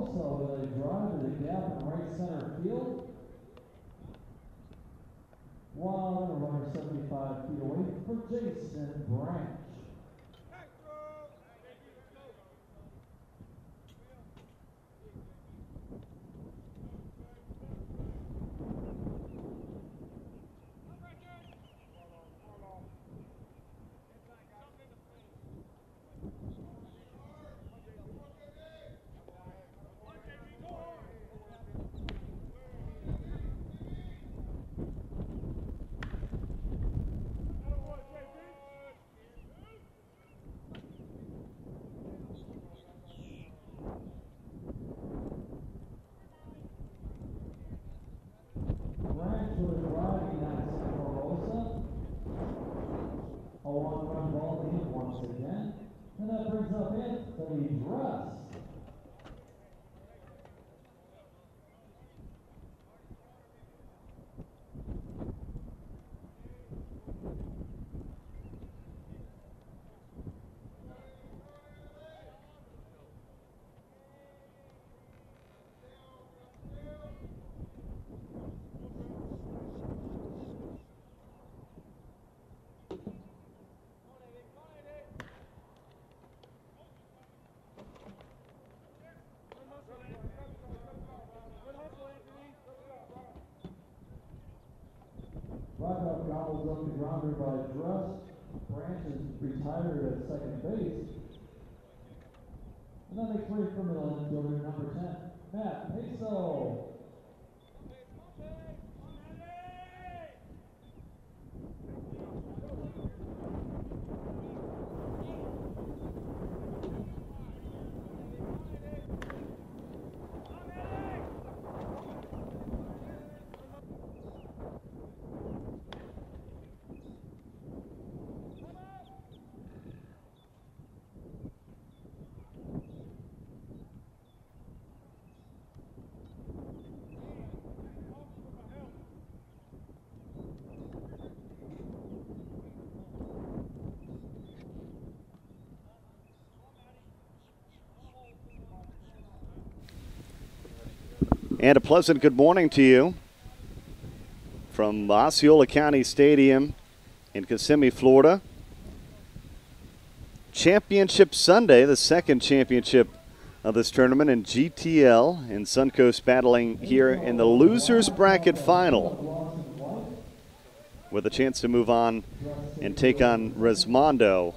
Rosa with a drive to the gap in right center field. While the runner 75 feet away for Jason Branch. A one-run ball in once again, and that brings up Anthony Dress. Rockoff gobbles up the grounder by Dress. Branch is retired at second base. And that makes way for middle infielder number 10, Matt Peso. And a pleasant good morning to you from Osceola County Stadium in Kissimmee, Florida. Championship Sunday, the second championship of this tournament in GTL, and Suncoast battling here in the losers bracket final with a chance to move on and take on Resmondo.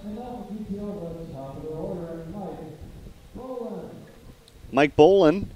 Mike Bolin.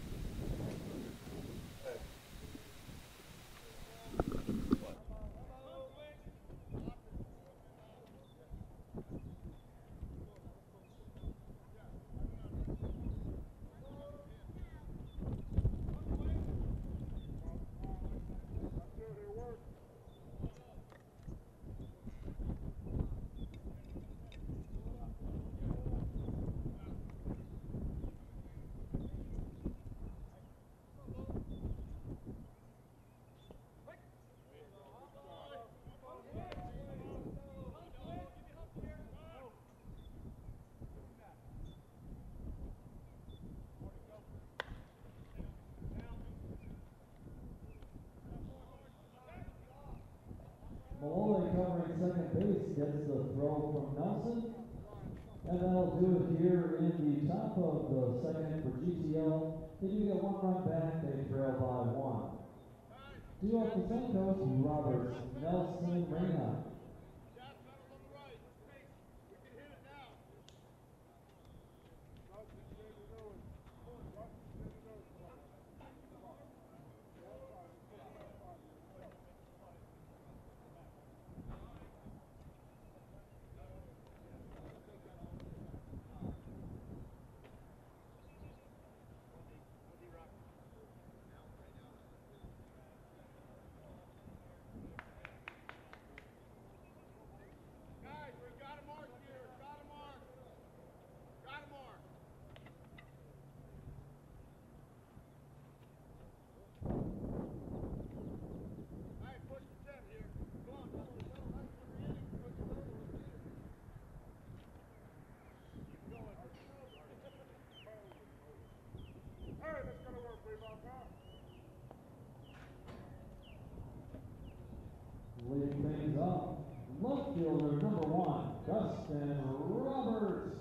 Malloy covering second base gets the throw from Nelson. And that'll do it here in the top of the second for GTL. They do get one run back, they trail by one. Due off the Suncoast, Roberts, Nelson, Reyna. Dustin Roberts.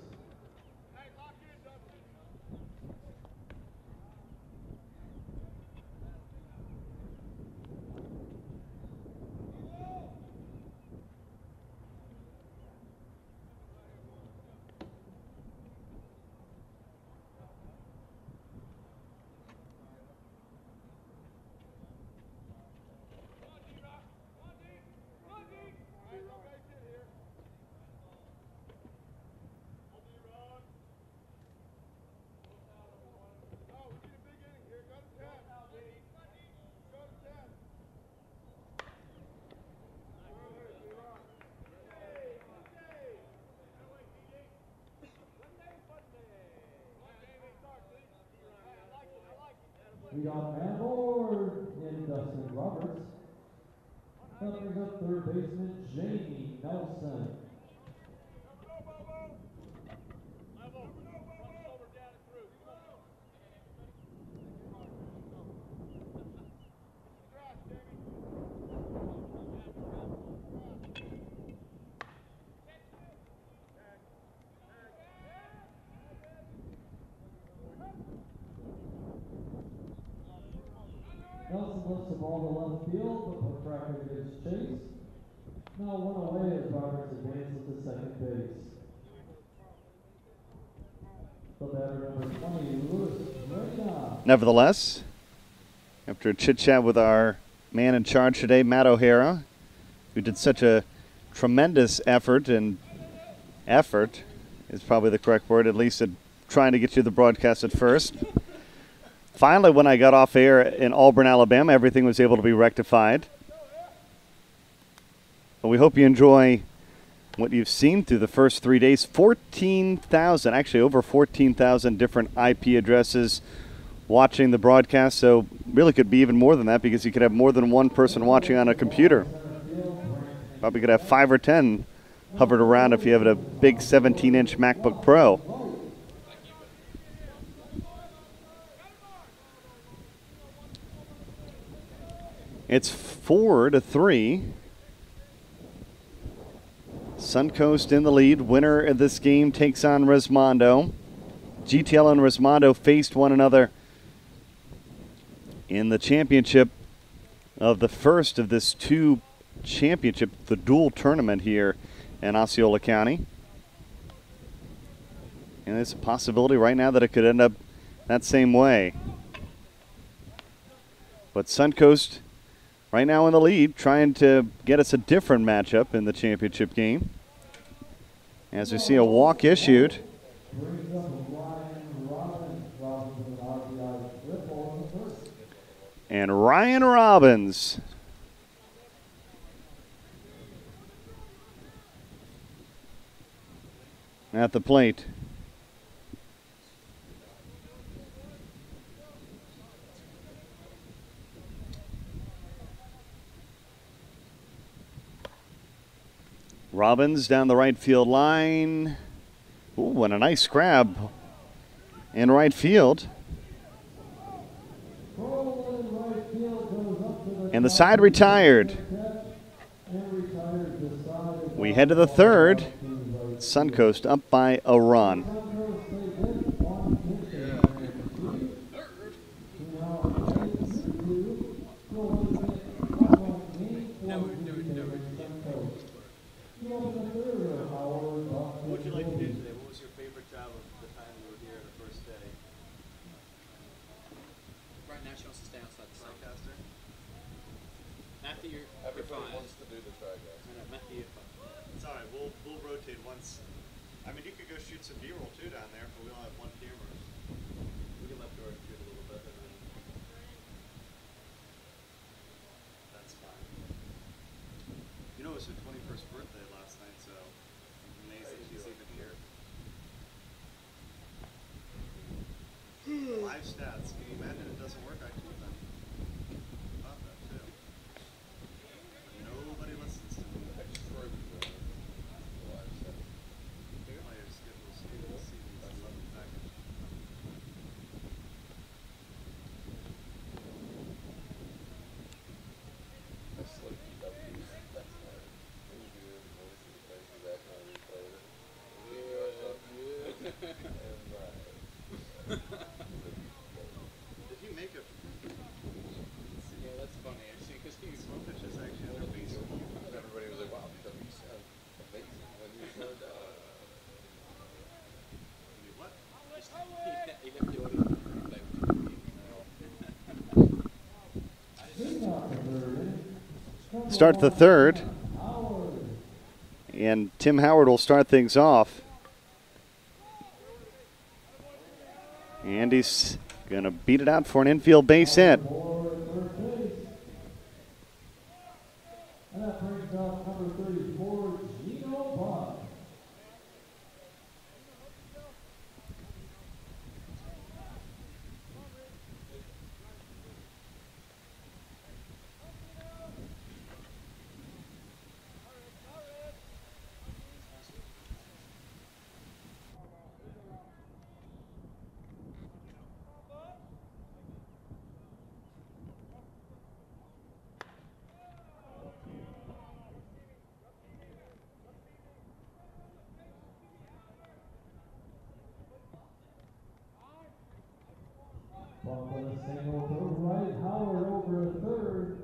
We got man aboard in Dustin Roberts. That brings up third baseman Jamie Nelson. Nelson lifts the ball to left field, but Cracker gives chase. Now one away as Roberts advances to second base. The batter number 20, Lewis Reyna. Nevertheless, after a chit-chat with our man in charge today, Matt O'Hara, who did such a tremendous effort, and effort is probably the correct word, at least at trying to get you the broadcast at first. Finally, when I got off air in Auburn, Alabama, everything was able to be rectified. But we hope you enjoy what you've seen through the first 3 days. 14,000, actually over 14,000 different IP addresses watching the broadcast. So really could be even more than that, because you could have more than one person watching on a computer. Probably could have 5 or 10 hovered around if you have a big 17-inch MacBook Pro. It's 4-3. Suncoast in the lead. Winner of this game takes on Resmondo. GTL and Resmondo faced one another in the championship of the first of this two championship, the dual tournament here in Osceola County. And there's a possibility right now that it could end up that same way. But Suncoast right now in the lead, trying to get us a different matchup in the championship game. As we see a walk issued. And Ryan Robbins at the plate. Robbins down the right field line. Ooh, and a nice grab in right field. And the side retired. We head to the third. Suncoast up by a run. What would you like to do today? What was your favorite job of the time you were here the first day? Right now, she wants to stay outside the site. Broadcaster? After you're Everybody fine. wants to do the TriCast. I know, Matthew, you're fine. It's all right. We'll rotate once. I mean, you could go shoot some B-roll too down there, but we only have one camera. We can let Dory shoot a little bit. And then That's fine. You know, it was her 21st birthday last night, so I'm amazed that she's even here. Live stats. Can you imagine it doesn't work? I told them about that too. Nobody listens to me. Player schedules, CDs, 11 package. start the third. And Tim Howard will start things off. And he's going to beat it out for an infield base hit. And that brings up number 34, Gino Buck. Bump with a single to right, Howard over a third,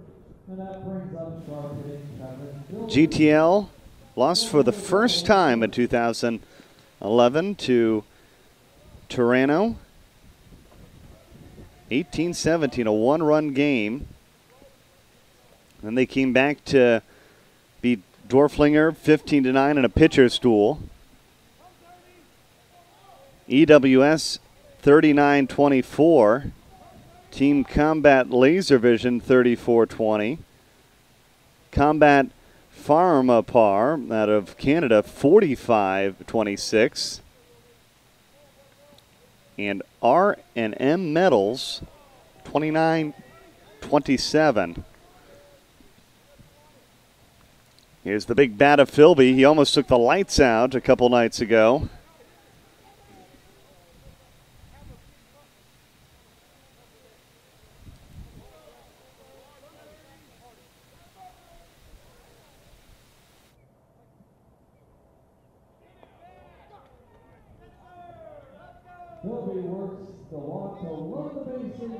and that brings up start hitting Kevin Phillips. GTL lost for the first time in 2011 to Toronto. 18-17, a one-run game. Then they came back to beat Dorflinger 15-9 in a pitcher's duel. EWS 39-24. Team Combat Laser Vision 34-20. Combat Pharmapar out of Canada 45-26. And R&M Metals 29-27. Here's the big bat of Philby. He almost took the lights out a couple nights ago. Philby works the walk to run the bases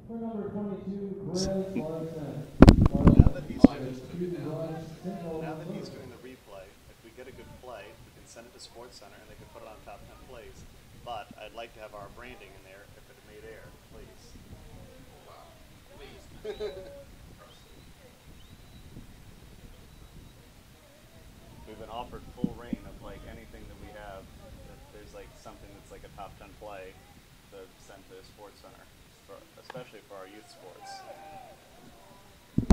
for number 22, Chris Larson. Now that he's doing the replay, if we get a good play, we can send it to Sports Center and they can put it on top 10 plays. But I'd like to have our branding in there if it made air, please. We've been offered full reign of like anything that we have. If there's like something that's like a top 10 play to send to Sports Center, especially for our youth sports. And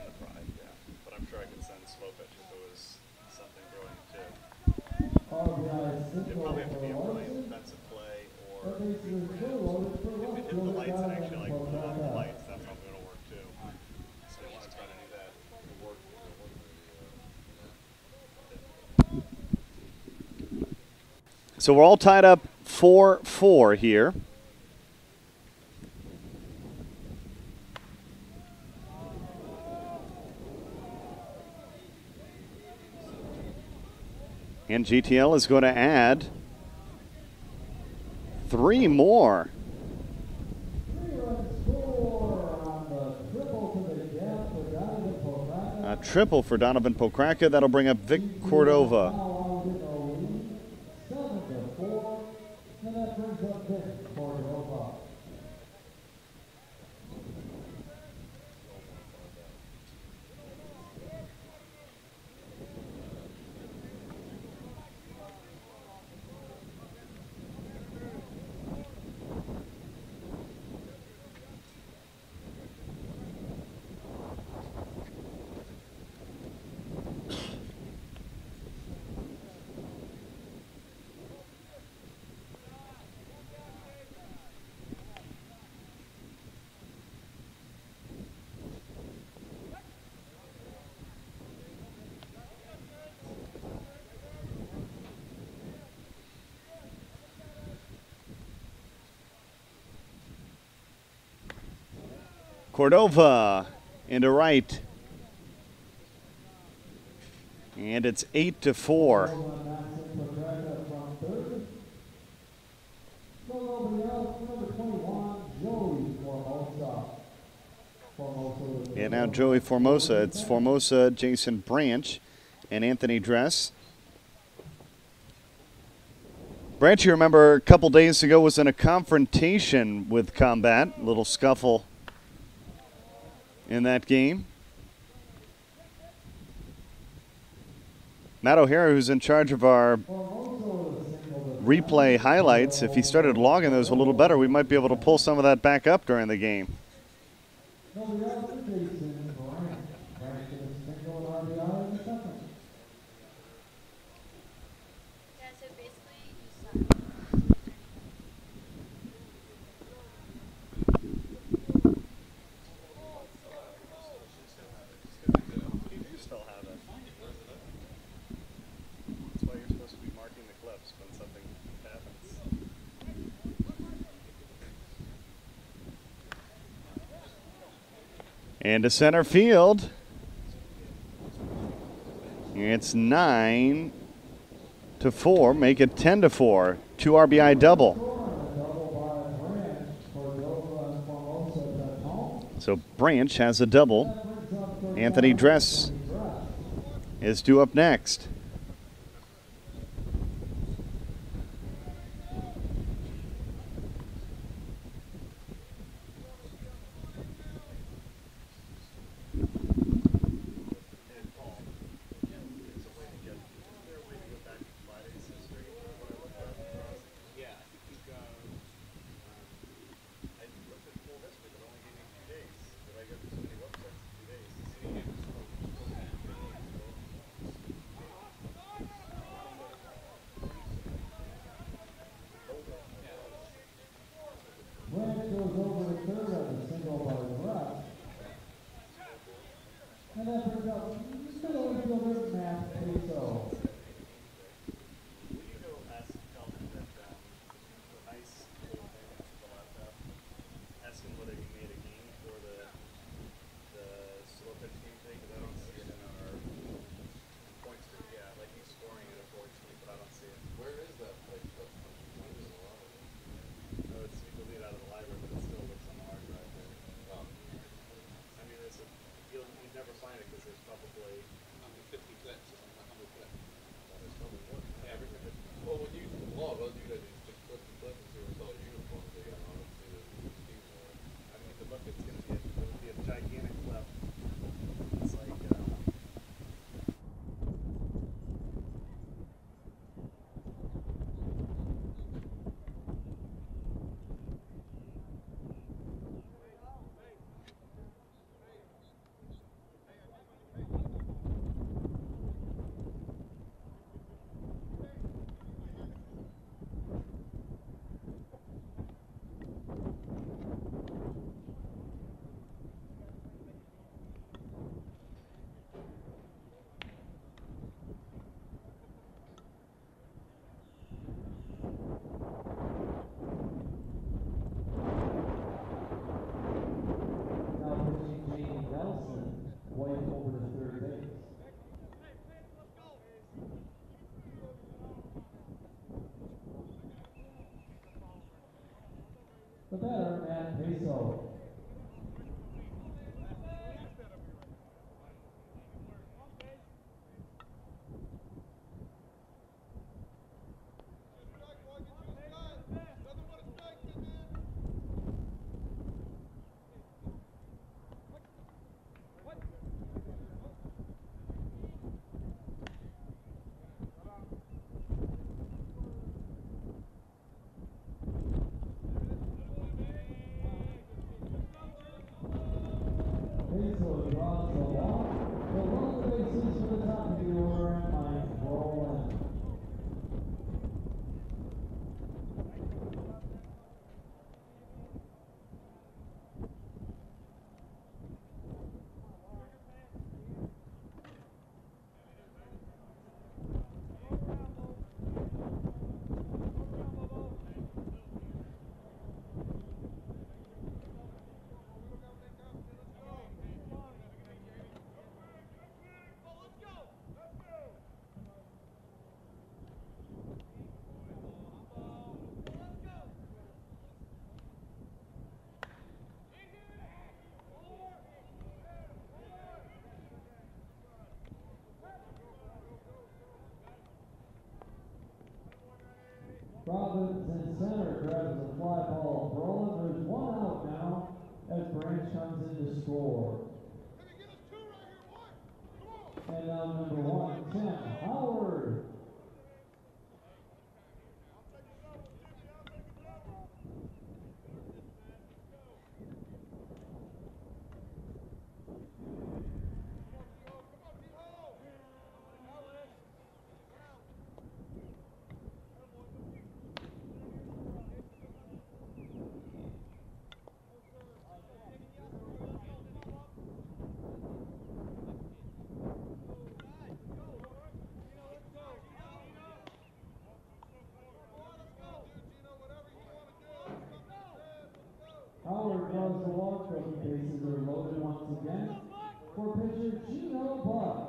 the pride, yeah. But I'm sure I could send Slopich if it was something brilliant too. It'd probably have to be a brilliant defensive play, or if we hit the lights and actually like pull off the lights, that's probably gonna work too. So we want to try to do that. So we're all tied up 4-4 here. And GTL is going to add 3 more. A triple for Donovan Pokraka. That'll bring up Vic Cordova. And that brings up Vic Cordova. Cordova into right. And it's 8-4. And now Joey Formosa. It's Formosa, Jason Branch, and Anthony Dress. Branch, you remember a couple days ago was in a confrontation with Combat. A little scuffle in that game. Matt O'Hara, who's in charge of our replay highlights, if he started logging those a little better, we might be able to pull some of that back up during the game. And to center field. It's 9-4, make it 10-4. 2 RBI double. So Branch has a double. Anthony Dress is due up next. The batter, Matt Peso. Peso draws the walk. He'll run the bases for the top of the order and Mike Rowland. Robbins in center grabs the fly ball. Brolin, there's one out now as Branch comes in to score. And now number 1, Tim Howard. Howard draws the walk, but the bases are loaded once again for pitcher Gino Buck.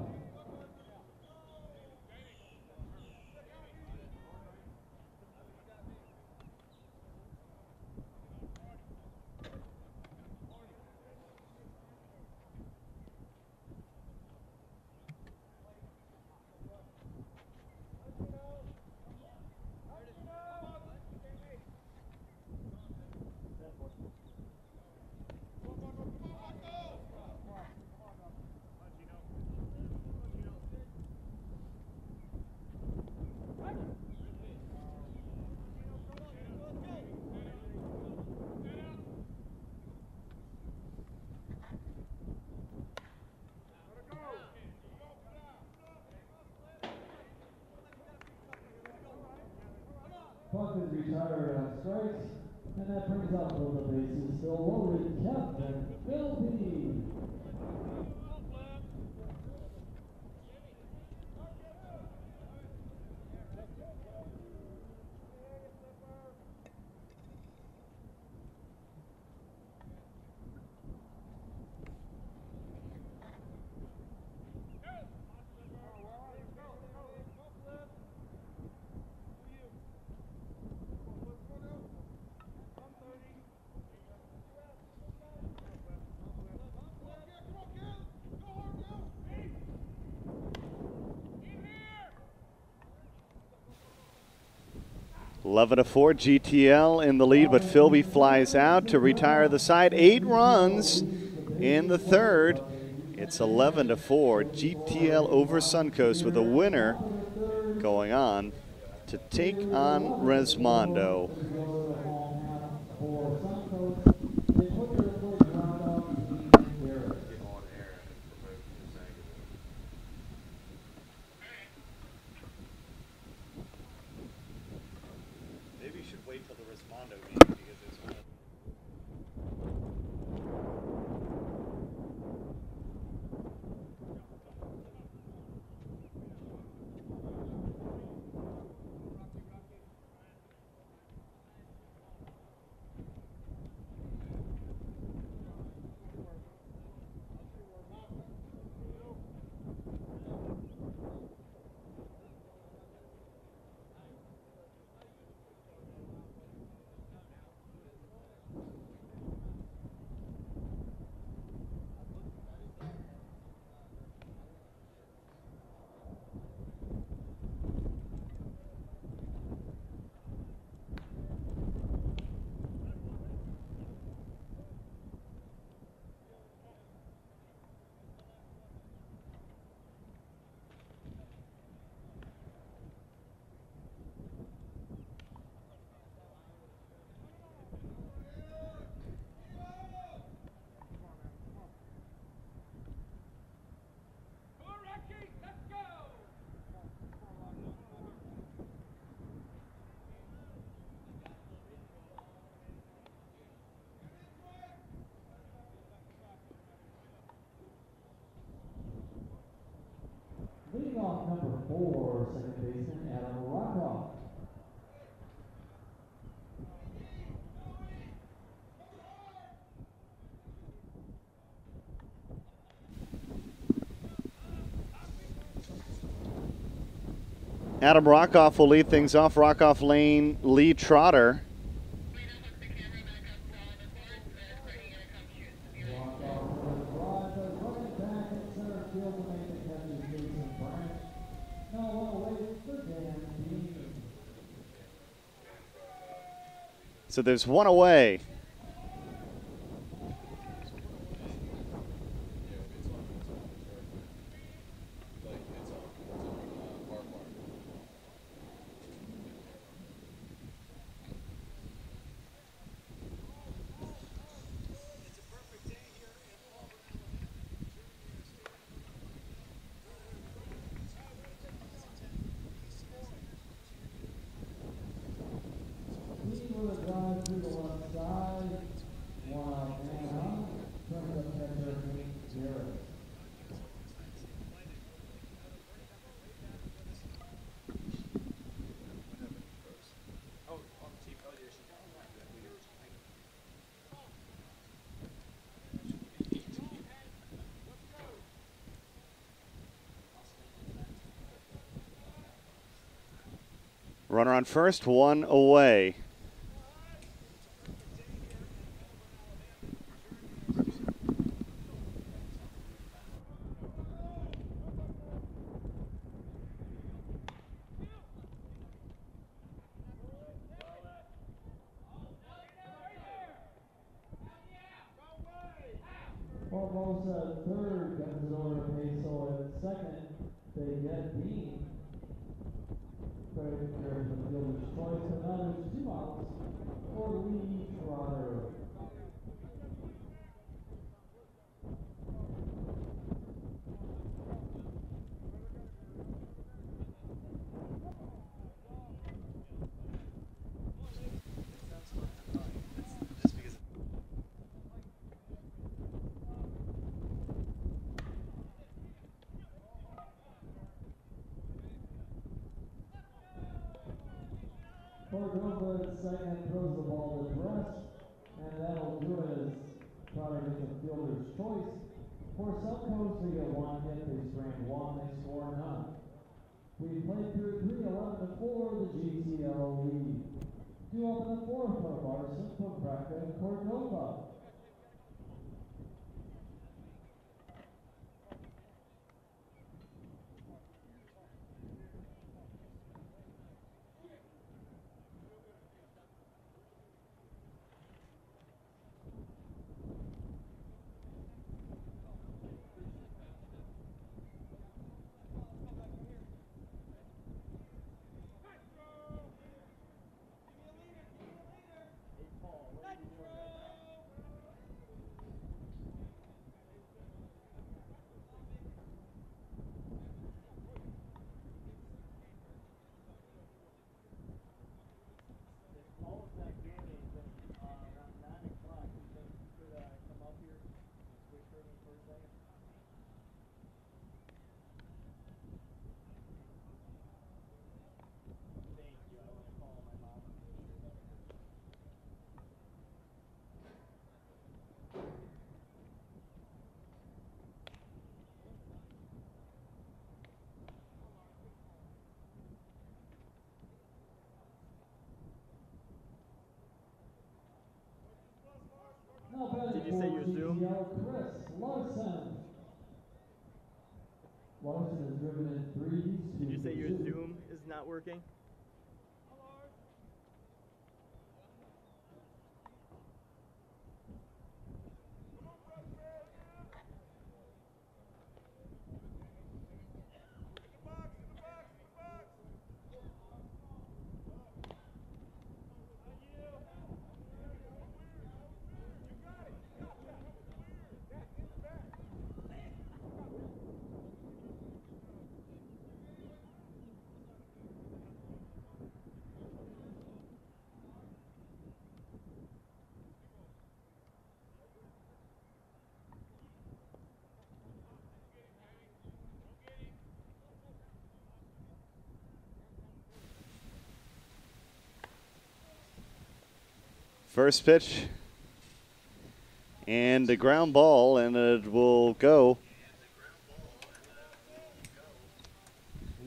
Buck is retired on strikes, and that brings up both the bases still loaded. Kevin Philby. Eleven to 4, GTL in the lead, but Philby flies out to retire the side. 8 runs in the third. It's 11 to 4, GTL over Suncoast with a winner going on to take on Resmondo. Maybe you should wait till the Resmondo game because there's one. Leading off number 4, second baseman Adam Rockoff. Adam Rockoff will lead things off. Rockoff lane, Lee Trotter. So there's one away. Runner on first, one away. Almost at third, comes it over to Peso at second. They get Bean. Very good for the fielder's choice, but now there's 2 outs for Lee Trotter. Cordova at second throws the ball to Dress, and that'll do it as Trotter gets a fielder's choice. For Suncoast, they get 1 hit, they strand 1, they score none. We played through 3, 11-4, the GTL lead. 2 up in the 4th for Larson, Paprika, and Cordova. Did you say your Zoom? Chris Larson. Larson has driven in 3. Did you say your Zoom is not working? First pitch. And a ground ball, and it will go.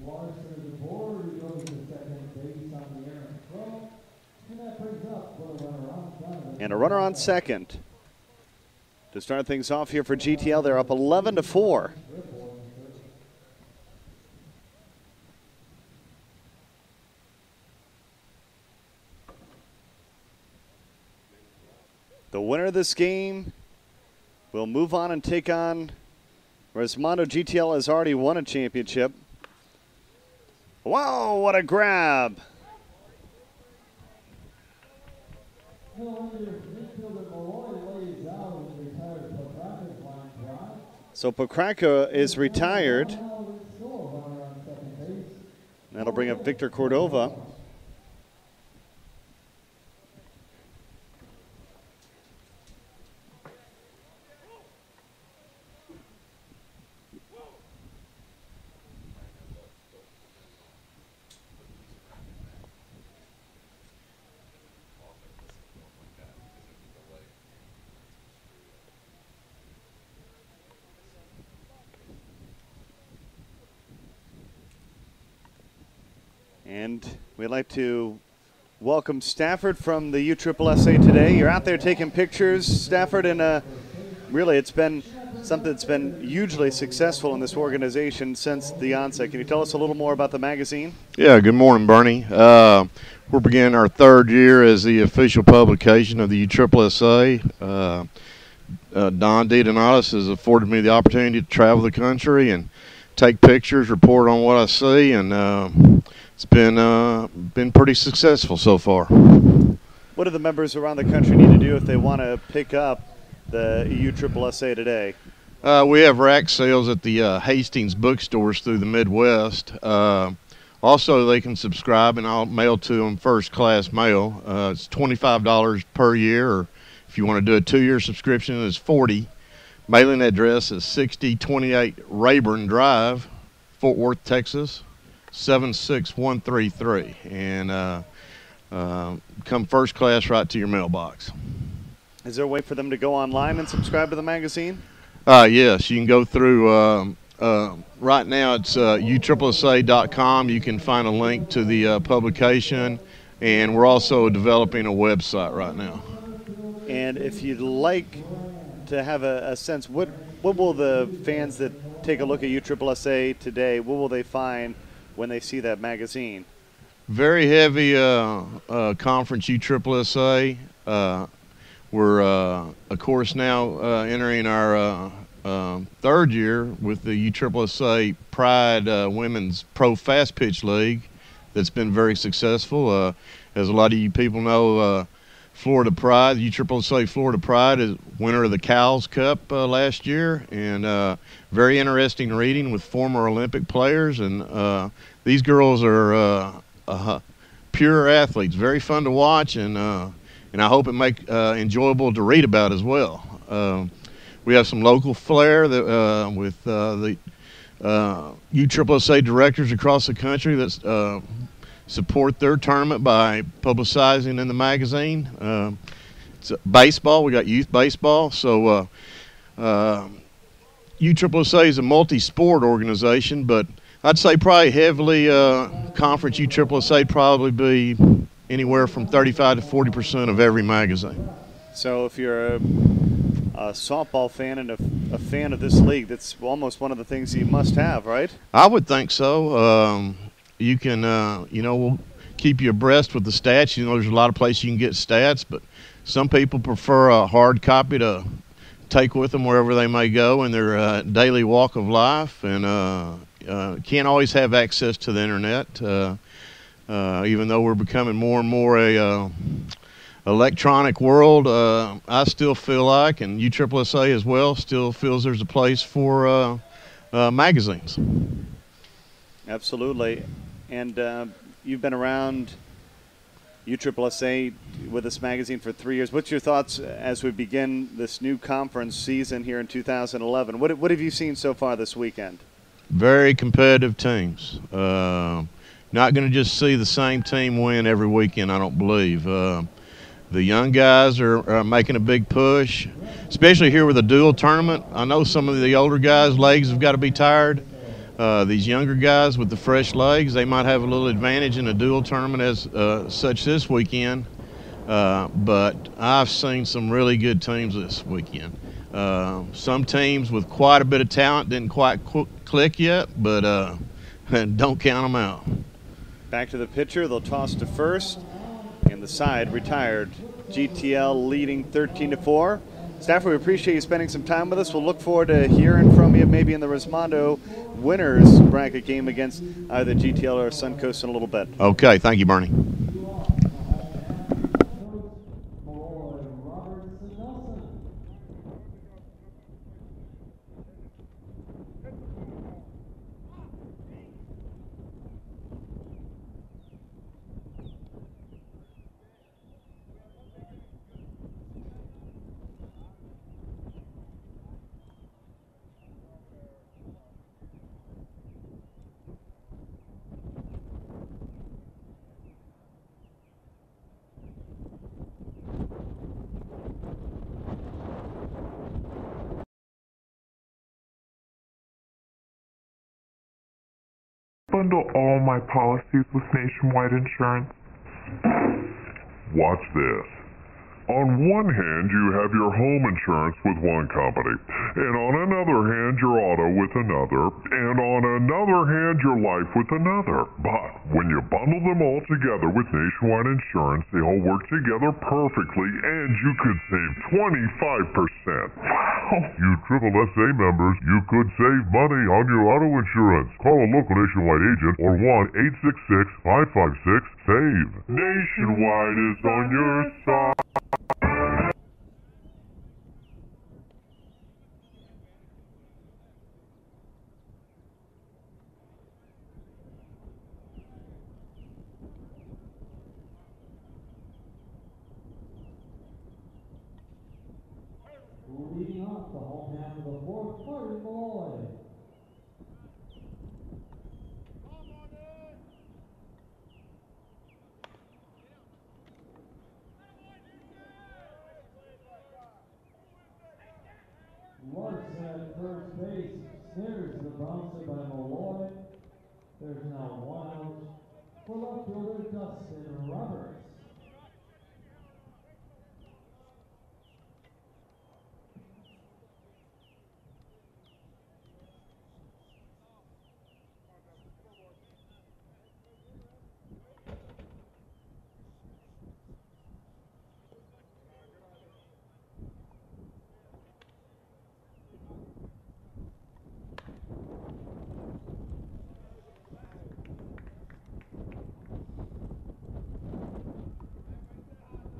Larson is aboard. He goes to second base on the errant throw. And that brings up for a runner on second. And a runner on second. To start things off here for GTL, they're up 11-4. The winner of this game will move on and take on, whereas Mondo GTL has already won a championship. Wow, what a grab! So Pokraka is retired. That'll bring up Victor Cordova. And we'd like to welcome Stafford from the USSSA today. You're out there taking pictures, Stafford, and really it's been something that's been hugely successful in this organization since the onset. Can you tell us a little more about the magazine? Yeah, good morning, Bernie. We're beginning our third year as the official publication of the USSSA. Don DeDonatis has afforded me the opportunity to travel the country and take pictures, report on what I see, and it's been pretty successful so far. What do the members around the country need to do if they want to pick up the USSSA today? We have rack sales at the Hastings bookstores through the Midwest. Also, they can subscribe, and I'll mail to them first-class mail. It's $25 per year, or if you want to do a 2-year subscription, it's $40. Mailing address is 6028 Rayburn Drive, Fort Worth, Texas, 76133. And come first class right to your mailbox. Is there a way for them to go online and subscribe to the magazine? Yes, you can go through. Right now it's USSSA.com. You can find a link to the publication, and we're also developing a website right now. And if you'd like to have a sense, what will the fans that take a look at USSSA today, what will they find when they see that magazine? Very heavy conference USSSA. We're, of course, now entering our third year with the USSSA Pride Women's Pro Fast Pitch League that's been very successful. As a lot of you people know, Florida Pride, the USSSA Florida Pride is winner of the Cowles Cup last year, and very interesting reading with former Olympic players. And these girls are pure athletes, very fun to watch, and I hope it make enjoyable to read about as well. We have some local flair that with the USSSA directors across the country that support their tournament by publicizing in the magazine. It's baseball. We got youth baseball. So USSSA is a multi-sport organization, but I'd say probably heavily conference USSSA probably be anywhere from 35 to 40% of every magazine. So if you're a softball fan and a fan of this league, that's almost one of the things you must have, right? I would think so. You can, we'll keep you abreast with the stats. You know, there's a lot of places you can get stats, but some people prefer a hard copy to take with them wherever they may go in their daily walk of life, and can't always have access to the internet. Even though we're becoming more and more a electronic world, I still feel like, and USSSA as well, still feels there's a place for magazines. Absolutely. And you've been around USSSA with this magazine for 3 years. What's your thoughts as we begin this new conference season here in 2011? What have you seen so far this weekend? Very competitive teams. Not going to just see the same team win every weekend, I don't believe. The young guys are making a big push, especially here with a dual tournament. I know some of the older guys' legs have got to be tired. These younger guys with the fresh legs, they might have a little advantage in a dual tournament as such this weekend. But I've seen some really good teams this weekend. Some teams with quite a bit of talent didn't quite click yet, but don't count them out. Back to the pitcher, they'll toss to first, and the side retired. GTL leading 13-4. Stafford, we appreciate you spending some time with us. We'll look forward to hearing from you maybe in the Rismondo winners bracket game against either GTL or Suncoast in a little bit. Okay, thank you, Bernie. bundle all my policies with Nationwide Insurance? Watch this. On one hand, you have your home insurance with one company, and on another hand, your auto with another, and on another hand, your life with another. But when you bundle them all together with Nationwide Insurance, they all work together perfectly, and you could save 25%. Wow! You USSSA members, you could save money on your auto insurance. Call a local Nationwide agent or 1-866-556-SAVE. Nationwide is on your side. Leading off the home half of the fourth, Martin Malloy. Larson at first base snares the bouncer by Malloy. There's now one out for left fielder Dustin Roberts.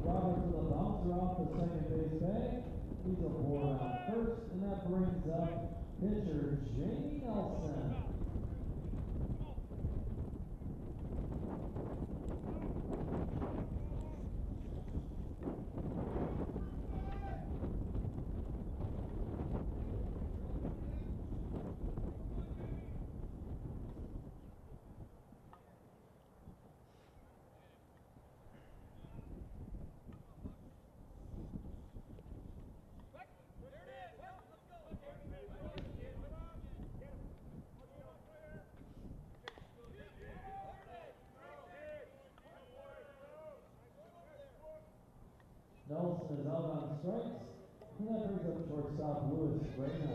Roberts with a bouncer off the second base bag. He's a 4 on first, and that brings up pitcher Jamie Nelson. Nelson is out on strikes, and that brings up shortstop Lewis Reyna.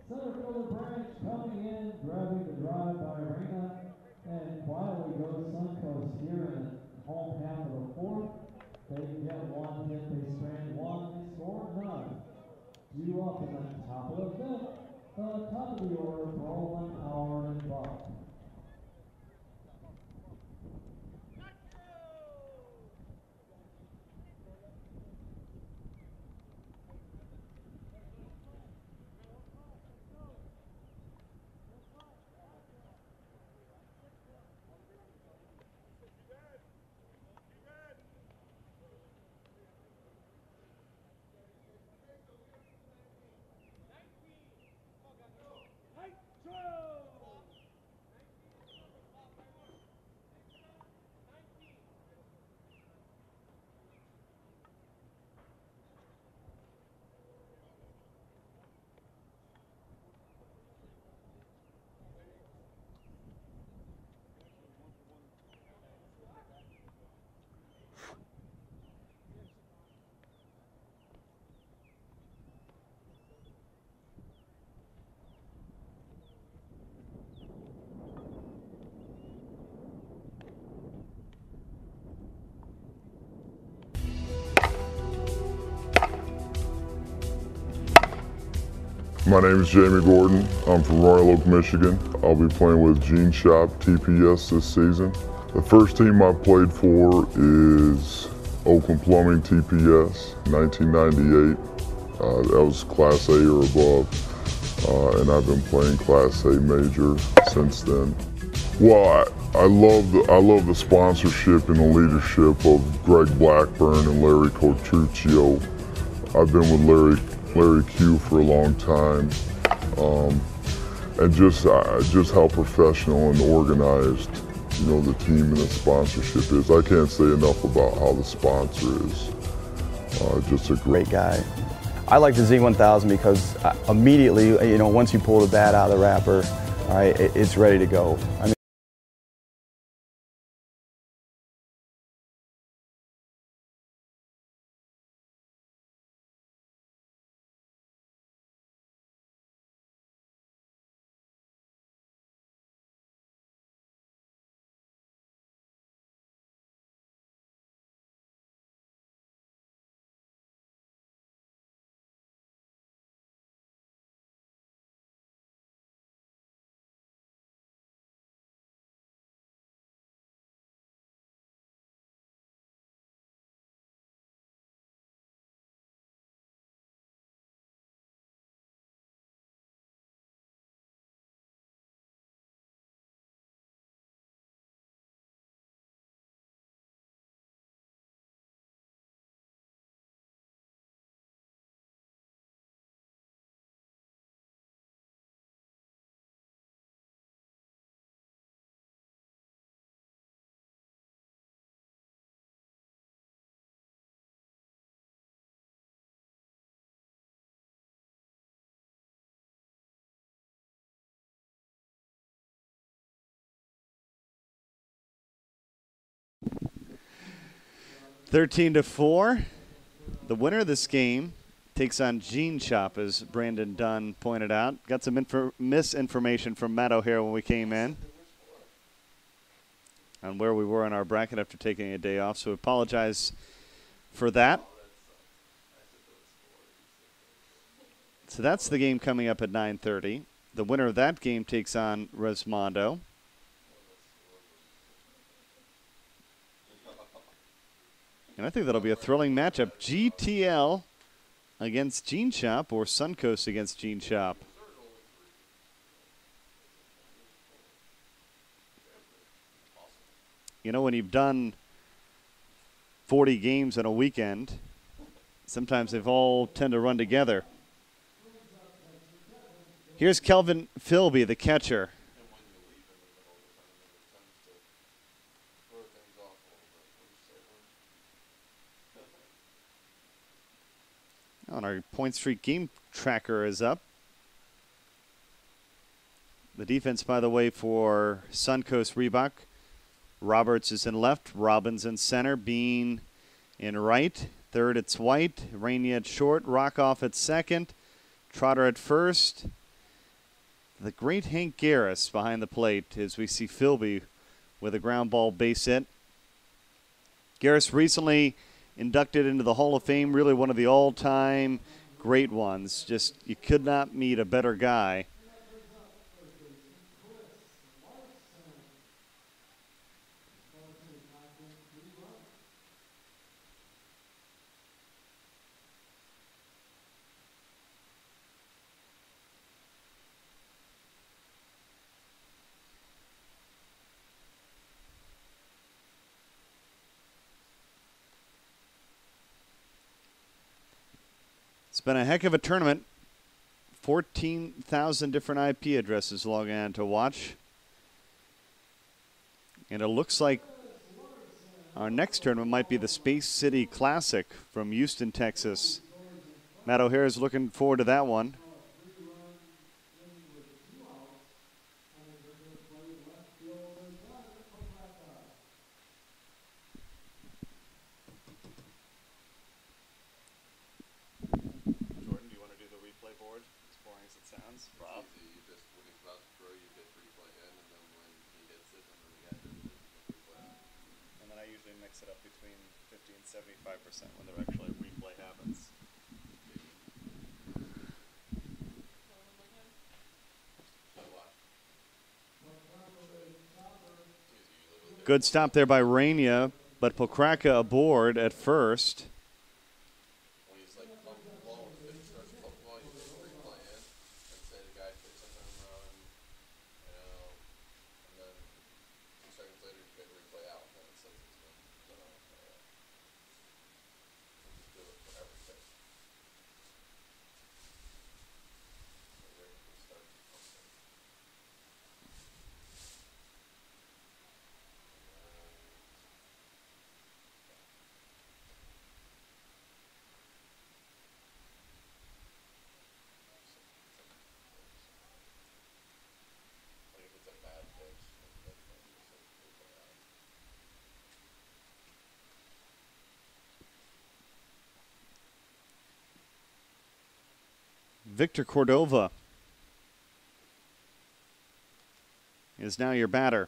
Center fielder Branch coming in, grabbing the drive by Reyna, and quietly goes Suncoast here in the home half of the fourth. They get one hit, they strand one, they score none. Due up in the top of the fifth, the top of the order, Brolin, Howard, and Buck. My name is Jamie Gordon. I'm from Royal Oak, Michigan. I'll be playing with Gene Shop TPS this season. The first team I played for is Oakland Plumbing TPS, 1998. That was Class A or above, and I've been playing Class A Major since then. Well, I love the sponsorship and the leadership of Greg Blackburn and Larry Cotruccio. I've been with Larry Q for a long time, and just how professional and organized, you know, the team and the sponsorship is. I can't say enough about how the sponsor is. Just a great guy. I like the Z1000 because immediately, you know, once you pull the bat out of the wrapper, all right, it's ready to go. I mean, Thirteen to 4. The winner of this game takes on Gene Shop, as Brandon Dunn pointed out. Got some misinformation from Matt O'Hare when we came in on where we were in our bracket after taking a day off, so we apologize for that. So that's the game coming up at 9:30. The winner of that game takes on Resmondo. And I think that'll be a thrilling matchup. GTL against Gene Shop or Suncoast against Gene Shop. You know, when you've done 40 games in a weekend, sometimes they've all tend to run together. Here's Kelvin Philby, the catcher. On our point streak game tracker is up. The defense, by the way, for Suncoast Reebok. Roberts is in left, Robbins in center, Bean in right. Third, it's White, Rainey at short, Rockoff at second, Trotter at first. The great Hank Garris behind the plate as we see Philby with a ground ball base hit. Garris recently inducted into the Hall of Fame, really one of the all-time great ones. Just, you could not meet a better guy. It's been a heck of a tournament. 14,000 different IP addresses logging on to watch. And it looks like our next tournament might be the Space City Classic from Houston, Texas. Matt O'Hare is looking forward to that one. Mix it up between 50 and 75% when there actually a replay happens. Good stop there by Rainier, but Pokraka aboard at first. When he's like pumping the ball, when the pitcher starts pumping the ball, you put the replay in and say the guy hits a home run, you know, and then 2 seconds later you get the replay out and it says it's been done off by that. We'll just do it for every pitch. So Ray can start pumping. Like if it's a bad pitch, that's when you just like replay out. Victor Cordova is now your batter.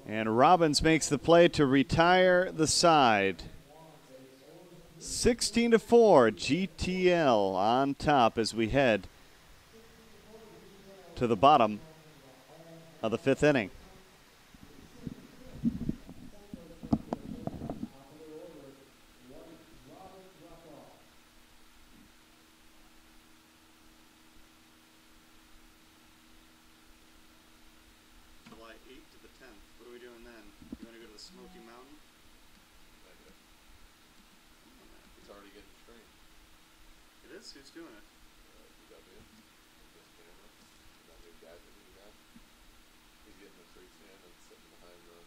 And Robbins makes the play to retire the side. 16-4, GTL on top as we head to the bottom of the 5th inning. July 8th to the 10th. What are we doing then? You want to go to the Smoky Mountain? He's already getting streamed. It is? Who's doing it? DW, this camera, that new gadget that he got. He's getting the tree stand and sitting behind the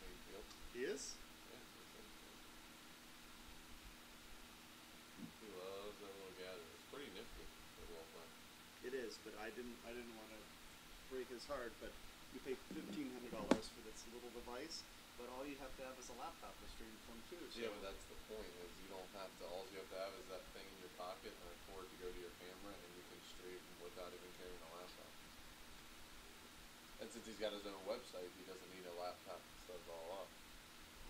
main field. He is? Yeah, it's like, he loves that little gadget. It's pretty nifty for a little thing. It is, but I didn't want to break his heart, but you pay $1,500 for this little device, but all you have to have is a laptop to stream from too. So. Yeah, but that's the point, is you don't have to, all you have to have is that thing in your pocket and a cord to go to your camera, and you can stream without even carrying a laptop. And since he's got his own website, he doesn't need a laptop to set it all up.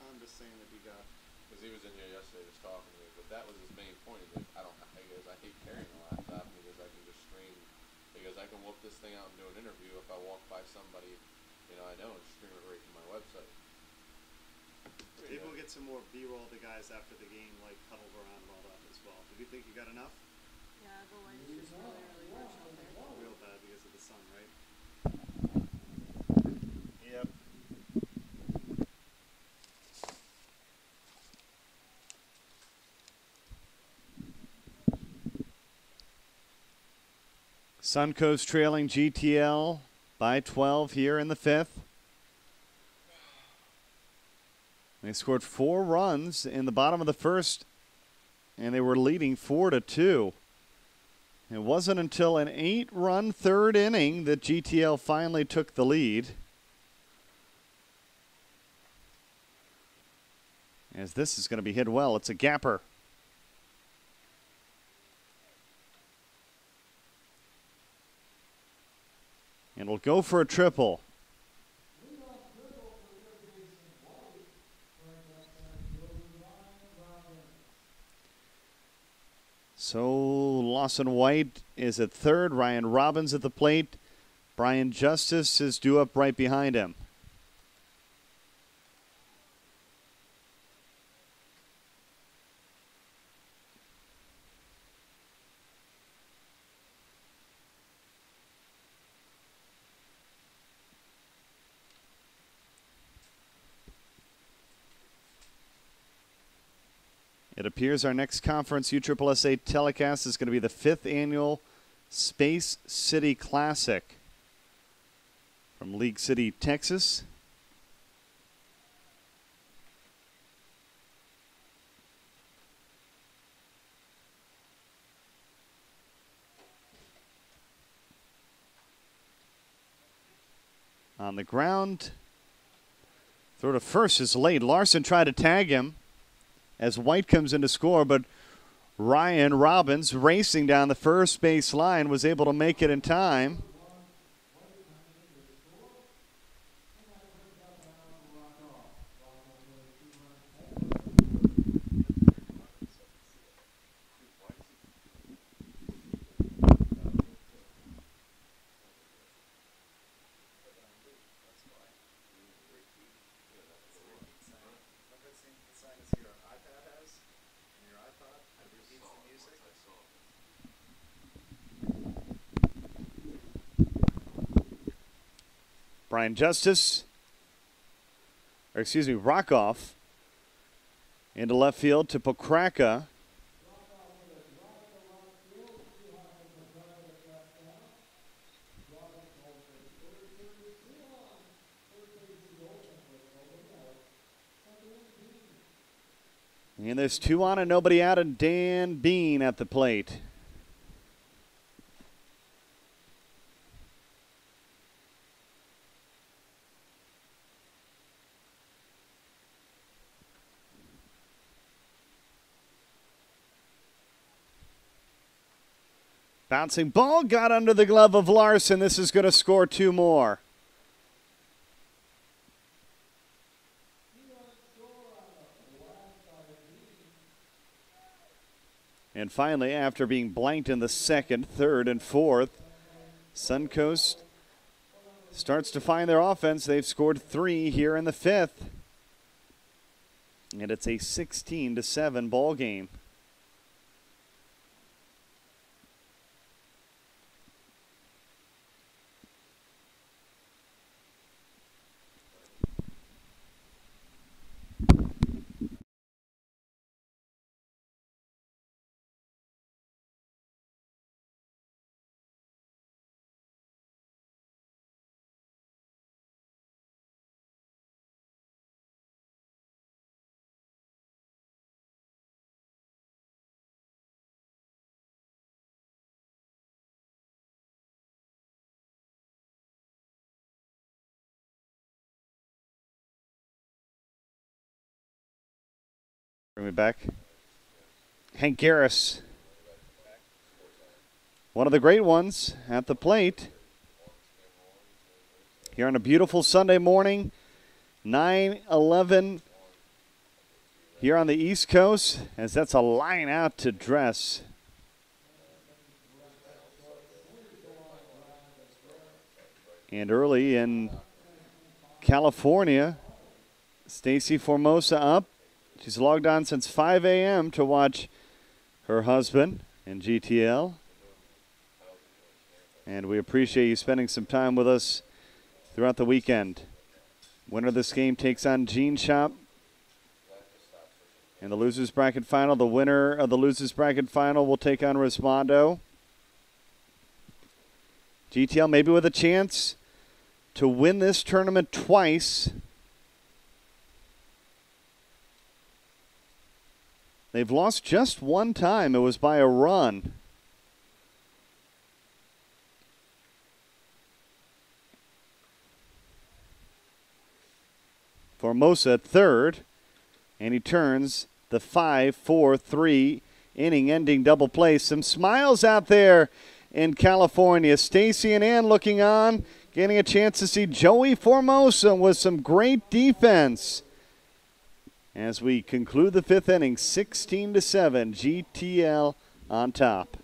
I'm just saying that he got. Because he was in here yesterday just talking to me, but that was his main point. He's like, he goes, I hate carrying a laptop, and he goes, I can just stream. He goes, I can whoop this thing out and do an interview if I walk by somebody, you know, I know, and stream it right from my website. Maybe we'll get some more B-roll of the guys after the game, like huddled around and all that as well. Do you think you got enough? Yeah, the light's just really, really harsh out there. Real bad because of the sun, right? Yep. Suncoast trailing GTL by 12 here in the 5th. They scored 4 runs in the bottom of the 1st, and they were leading 4-2. It wasn't until an 8-run 3rd inning that GTL finally took the lead. As this is going to be hit well, it's a gapper. And will go for a triple. So Lawson White is at 3rd. Ryan Robbins at the plate. Brian Justice is due up right behind him. It appears our next conference USSSA telecast is going to be the 5th annual Space City Classic from League City, Texas. On the ground, throw to first is late. Larson tried to tag him as White comes in to score, but Ryan Robbins racing down the first base line, was able to make it in time. Brian Justice, or excuse me, Rockoff into left field to Pokraka. And there's 2 on and nobody out, and Dan Bean at the plate. Bouncing ball got under the glove of Larson. This is going to score 2 more. And finally, after being blanked in the second, third, and fourth, Suncoast starts to find their offense. They've scored 3 here in the fifth. And it's a 16-7 ball game. Bring me back. Hank Garris, one of the great ones at the plate. Here on a beautiful Sunday morning, 9:11 here on the East Coast, as that's a line out to Dress. And early in California, Stacy Formosa up. She's logged on since 5 a.m. to watch her husband in GTL. And we appreciate you spending some time with us throughout the weekend. Winner of this game takes on Jean Shop in the losers bracket final. The winner of the losers bracket final will take on Rismondo. GTL maybe with a chance to win this tournament twice. They've lost just one time. It was by a run. Formosa at third, and he turns the 5-4-3 inning-ending double play. Some smiles out there in California. Stacy and Ann looking on, getting a chance to see Joey Formosa with some great defense. As we conclude the fifth inning, 16-7, GTL on top.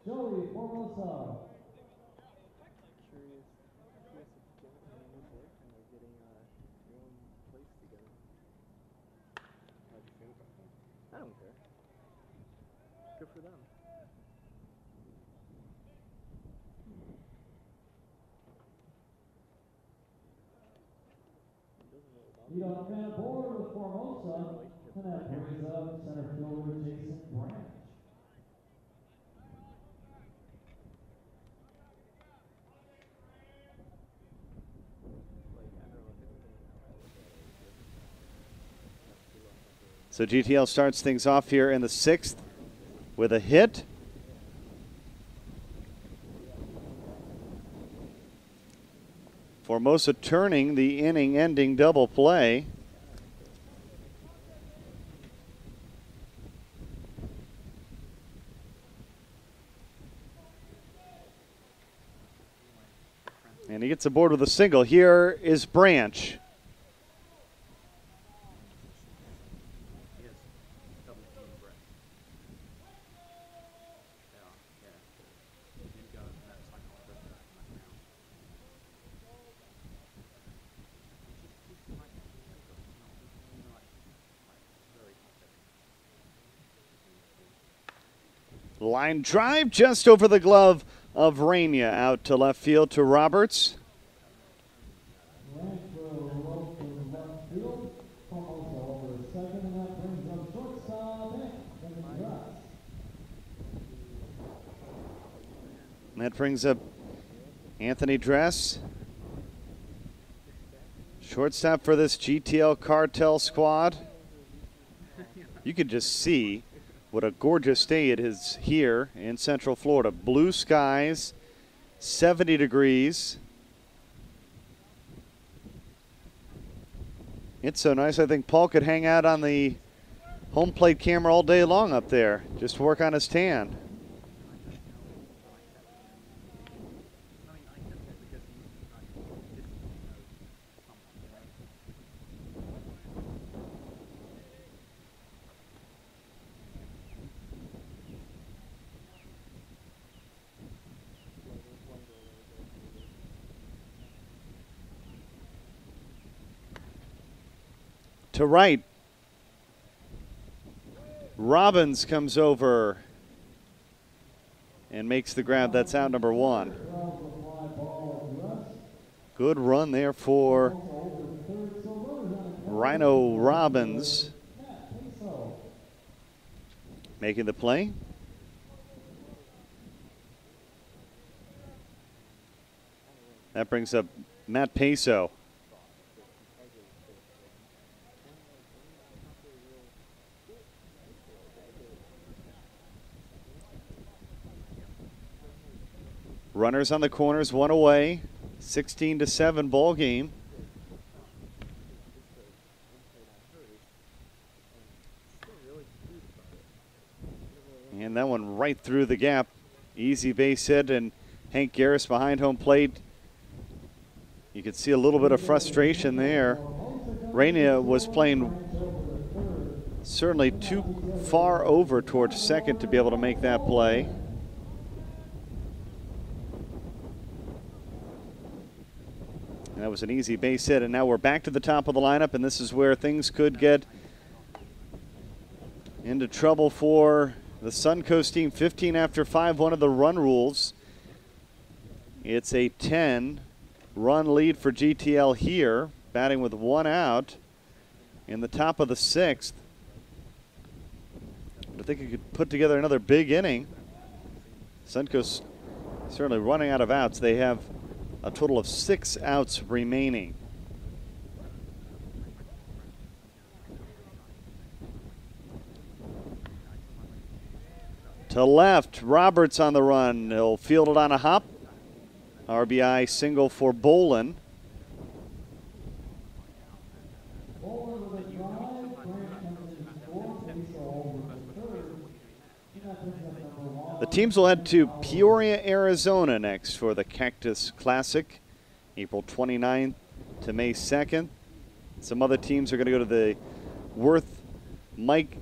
Joey Formosa. Curious if gentlemen in this lifetime are getting your own place together. How do you feel about that? I don't care. Good for them. Lead off man aboard with Formosa, and that brings up center fielder Jason Branch. So GTL starts things off here in the 6th with a hit. Formosa turning the inning-ending double play. And he gets aboard with a single. Here is Branch. Line drive just over the glove of Rainier, out to left field to Roberts. That brings up Anthony Dress. Shortstop for this GTL Cartel squad. You can just see what a gorgeous day it is here in Central Florida. Blue skies, 70 degrees. It's so nice, I think Paul could hang out on the home plate camera all day long up there, just to work on his tan. To right, Robbins comes over and makes the grab. That's out number 1. Good run there for Rhino Robbins, making the play. That brings up Matt Peso. Runners on the corners, 1 away. 16-7 ball game. And that one right through the gap. Easy base hit, and Hank Garris behind home plate. You could see a little bit of frustration there. Rainier was playing certainly too far over towards second to be able to make that play. And that was an easy base hit, and now we're back to the top of the lineup, and this is where things could get into trouble for the Suncoast team. 15 after 5, one of the run rules. It's a 10-run lead for GTL here, batting with 1 out in the top of the 6th. But I think he could put together another big inning. Suncoast certainly running out of outs. They have a total of 6 outs remaining. To left, Roberts on the run. He'll field it on a hop. RBI single for Bolin. The teams will head to Peoria, Arizona next for the Cactus Classic, April 29th to May 2nd. Some other teams are going to go to the Worth Mike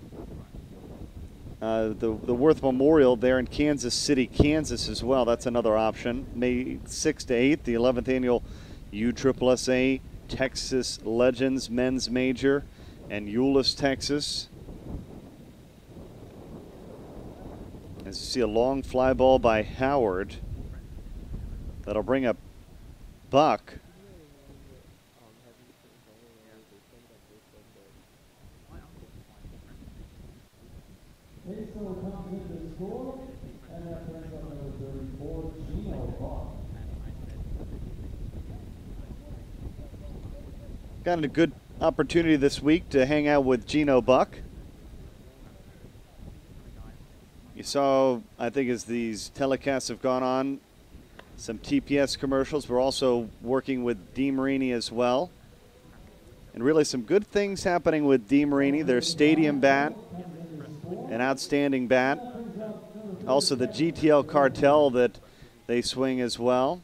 the Worth Memorial there in Kansas City, Kansas as well. That's another option. May 6th to 8th, the 11th annual USSSA Texas Legends Men's Major in Euless, Texas. As you see, a long fly ball by Howard. That'll bring up Buck. Peso comes in to score, and that brings up number 34, Gino Buck. Got a good opportunity this week to hang out with Gino Buck. You saw, I think as these telecasts have gone on, some TPS commercials. We're also working with DeMarini as well. And really some good things happening with DeMarini. Their stadium bat, an outstanding bat. Also the GTL cartel that they swing as well.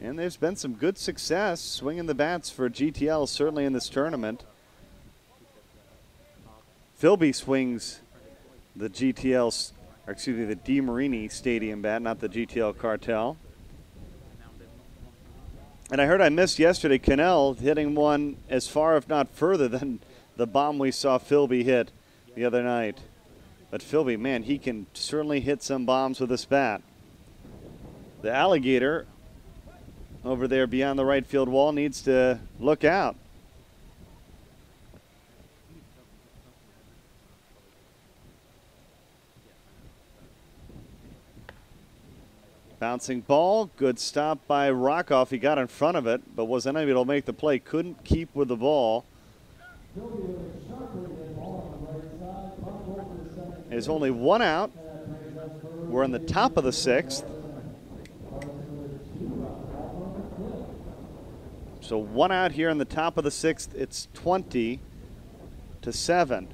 And there's been some good success swinging the bats for GTL, certainly in this tournament. Philby swings the GTL, or excuse me, the DeMarini stadium bat, not the GTL cartel. And I heard I missed yesterday Cannell hitting one as far, if not further, than the bomb we saw Philby hit the other night. But Philby, man, he can certainly hit some bombs with this bat. The Alligator over there beyond the right field wall needs to look out. Bouncing ball, good stop by Rockoff. He got in front of it, but was unable to make the play. Couldn't keep with the ball. There's only one out. We're in the top of the 6th. So one out here in the top of the 6th. It's 20-7.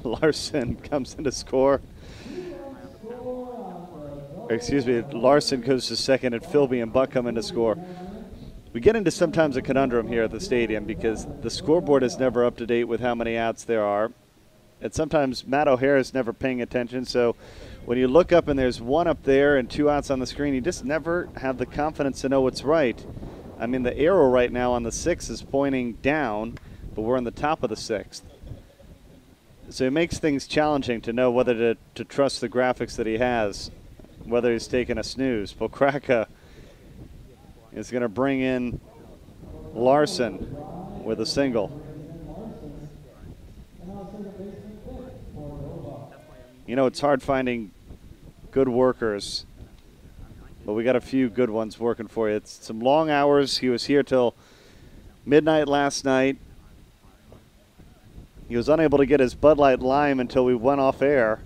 Larson comes in to score. Excuse me, Larson goes to second and Philby and Buck come in to score. We get into sometimes a conundrum here at the stadium because the scoreboard is never up to date with how many outs there are. And sometimes Matt O'Hare is never paying attention. So when you look up and there's one up there and 2 outs on the screen, you just never have the confidence to know what's right. I mean, the arrow right now on the 6 is pointing down, but we're on the top of the 6th. So it makes things challenging to know whether to trust the graphics that he has, whether he's taking a snooze. Pokraka is going to bring in Larson with a single. You know, it's hard finding good workers, but we got a few good ones working for you. It's some long hours. He was here till midnight last night. He was unable to get his Bud Light Lime until we went off air.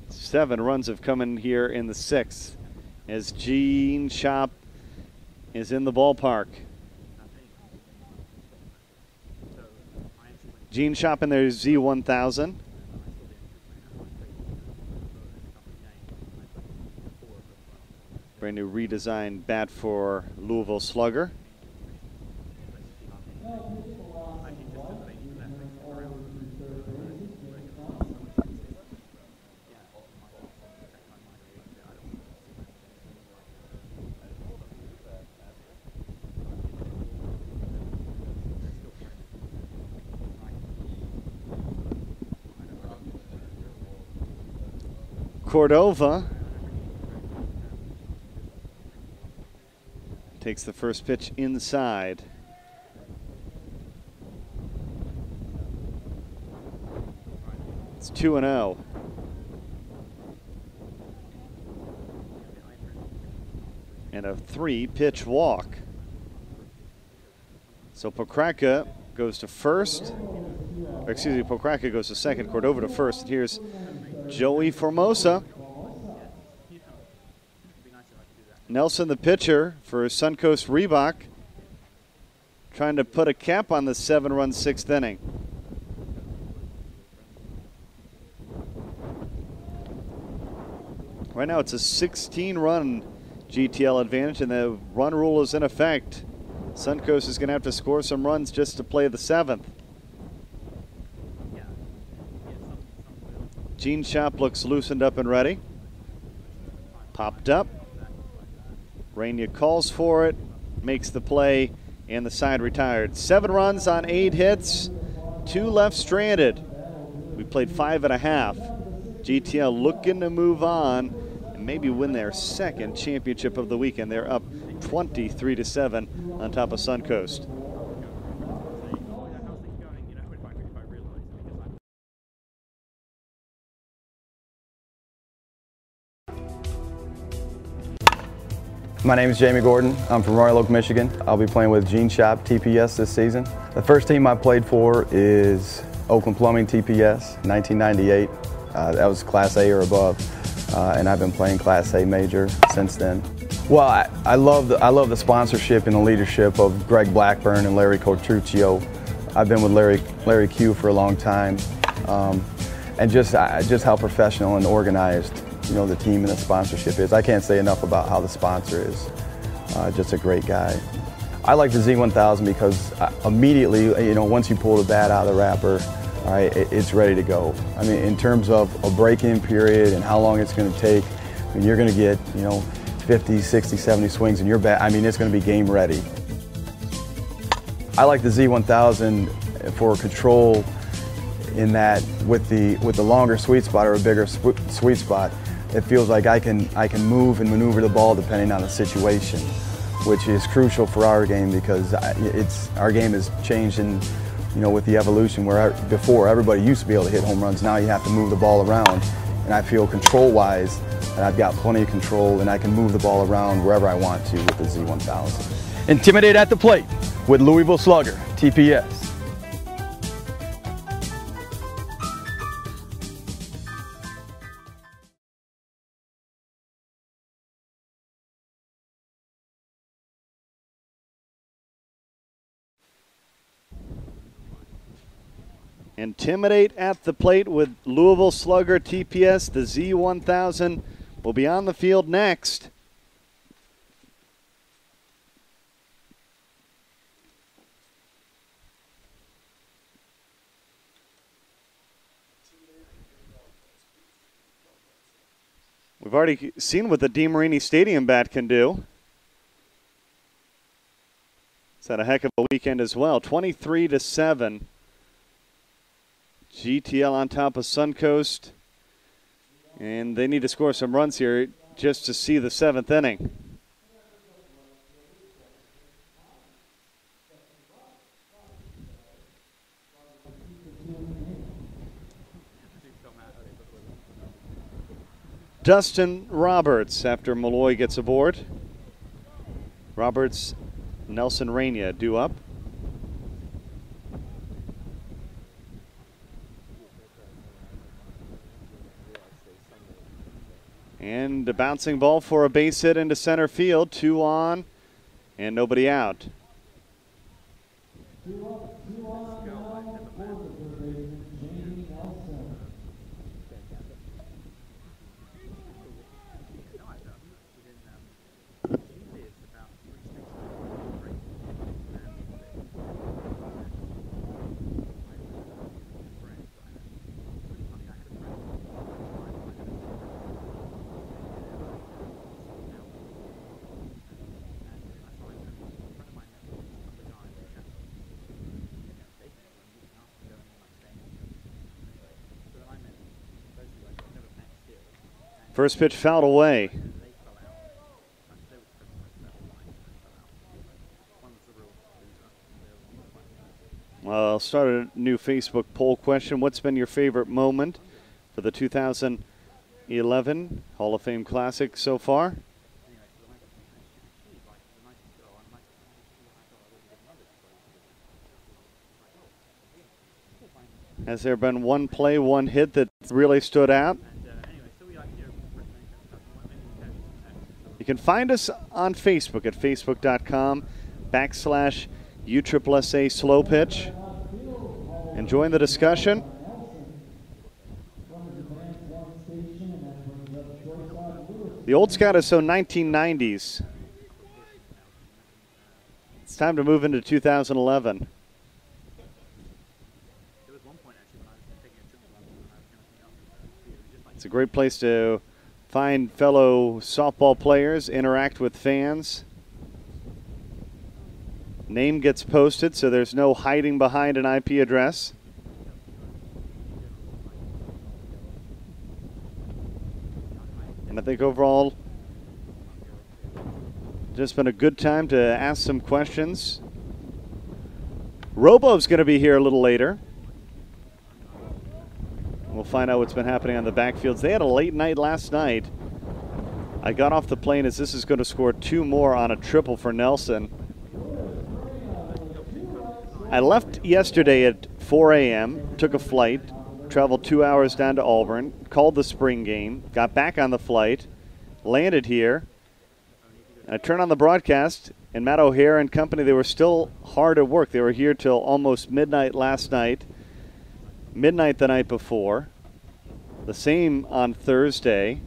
Seven runs have come in here in the 6th as Gene Shop is in the ballpark. Gene Shop in their Z1000. Brand new redesigned bat for Louisville Slugger. Cordova takes the first pitch inside. It's 2-0. and a 3-pitch walk. So Pokraka goes to first. Or excuse me, Pokraka goes to second, Cordova to first. And here's Joey Formosa. Nelson, the pitcher for Suncoast Reebok, trying to put a cap on the 7-run 6th inning. Right now it's a 16-run GTL advantage, and the run rule is in effect. Suncoast is going to have to score some runs just to play the 7th. Gene Shop looks loosened up and ready. Popped up. Rainier calls for it, makes the play, and the side retired. 7 runs on 8 hits, 2 left stranded. We played 5.5. GTL looking to move on and maybe win their 2nd championship of the weekend. They're up 23-7 on top of Suncoast. My name is Jamie Gordon. I'm from Royal Oak, Michigan. I'll be playing with Gene Shop TPS this season. The first team I played for is Oakland Plumbing TPS, 1998. That was Class A or above, and I've been playing Class A major since then. Well, I love the sponsorship and the leadership of Greg Blackburn and Larry Cotruccio. I've been with Larry Q for a long time, and just how professional and organized the team and the sponsorship is. I can't say enough about how the sponsor is. Just a great guy. I like the Z1000 because immediately, once you pull the bat out of the wrapper, all right, it's ready to go. I mean, in terms of a break-in period and how long it's going to take, I mean, you're going to get, 50, 60, 70 swings in your bat. I mean, it's going to be game ready. I like the Z1000 for control in that with the longer sweet spot or a bigger sweet spot, it feels like I can move and maneuver the ball depending on the situation, which is crucial for our game because our game has changed with the evolution where before everybody used to be able to hit home runs. Now you have to move the ball around, and I feel control-wise that I've got plenty of control and I can move the ball around wherever I want to with the Z1000. Intimidate at the plate with Louisville Slugger, TPS. Intimidate at the plate with Louisville Slugger TPS. The Z1000 will be on the field next. We've already seen what the DeMarini Stadium bat can do. It's had a heck of a weekend as well. 23-7. GTL on top of Suncoast, and they need to score some runs here just to see the 7th inning. Dustin Roberts after Malloy gets aboard. Roberts, Nelson Rainier due up. And a bouncing ball for a base hit into center field. 2 on and nobody out. First pitch fouled away. I'll start a new Facebook poll question. What's been your favorite moment for the 2011 Hall of Fame Classic so far? Has there been one play, one hit that really stood out? You can find us on Facebook at facebook.com/USSSA Slow Pitch. And join the discussion. The Old Scout is so 1990s. It's time to move into 2011. It's a great place to find fellow softball players, interact with fans. Name gets posted, so there's no hiding behind an IP address. And I think overall, just been a good time to ask some questions. Robo's going to be here a little later. We'll find out what's been happening on the backfields. They had a late night last night. I got off the plane as this is going to score 2 more on a triple for Nelson. I left yesterday at 4 a.m., took a flight, traveled 2 hours down to Auburn, called the spring game, got back on the flight, landed here. And I turned on the broadcast, and Matt O'Hare and company, they were still hard at work. They were here till almost midnight last night, midnight the night before, the same on Thursday.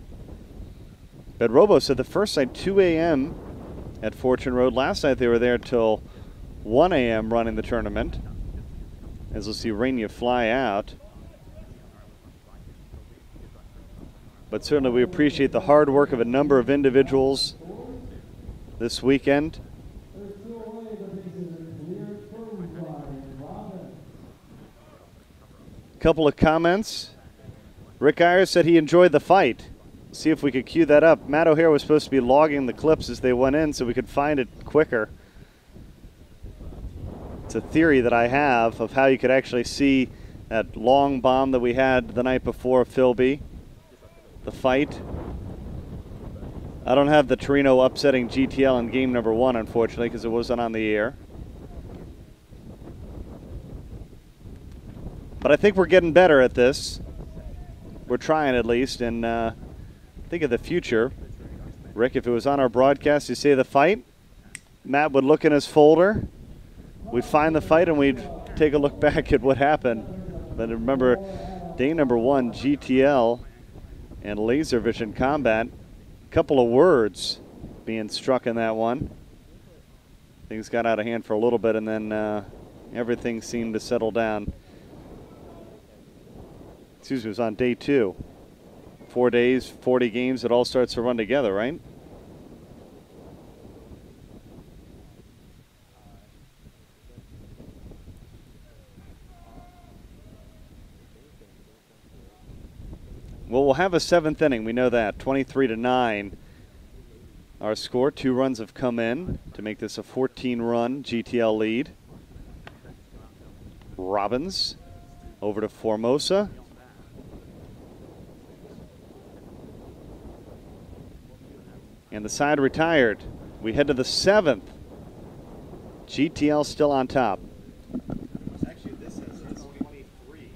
But Robo said the first night, 2 a.m. at Fortune Road. Last night they were there till 1 a.m. running the tournament. As we'll see Rainier fly out. But certainly we appreciate the hard work of a number of individuals this weekend. Couple of comments. Rick Ayers said he enjoyed the fight. See if we could cue that up. Matt O'Hare was supposed to be logging the clips as they went in so we could find it quicker. It's a theory that I have of how you could actually see that long bomb that we had the night before Philby, the fight. I don't have the Torino upsetting GTL in game number 1, unfortunately, because it wasn't on the air. But I think we're getting better at this. We're trying at least, and think of the future. Rick, if it was on our broadcast, you say the fight, Matt would look in his folder, we'd find the fight, and we'd take a look back at what happened. But remember, day number 1, GTL and laser vision combat. Couple of words being struck in that one. Things got out of hand for a little bit, and then everything seemed to settle down. Excuse me, it was on day 2. 4 days, 40 games, it all starts to run together, right? Well, we'll have a 7th inning. We know that. 23-9. Our score. 2 runs have come in to make this a 14-run GTL lead. Robbins over to Formosa. And the side retired. We head to the 7th. GTL still on top. Actually, this says it's 23.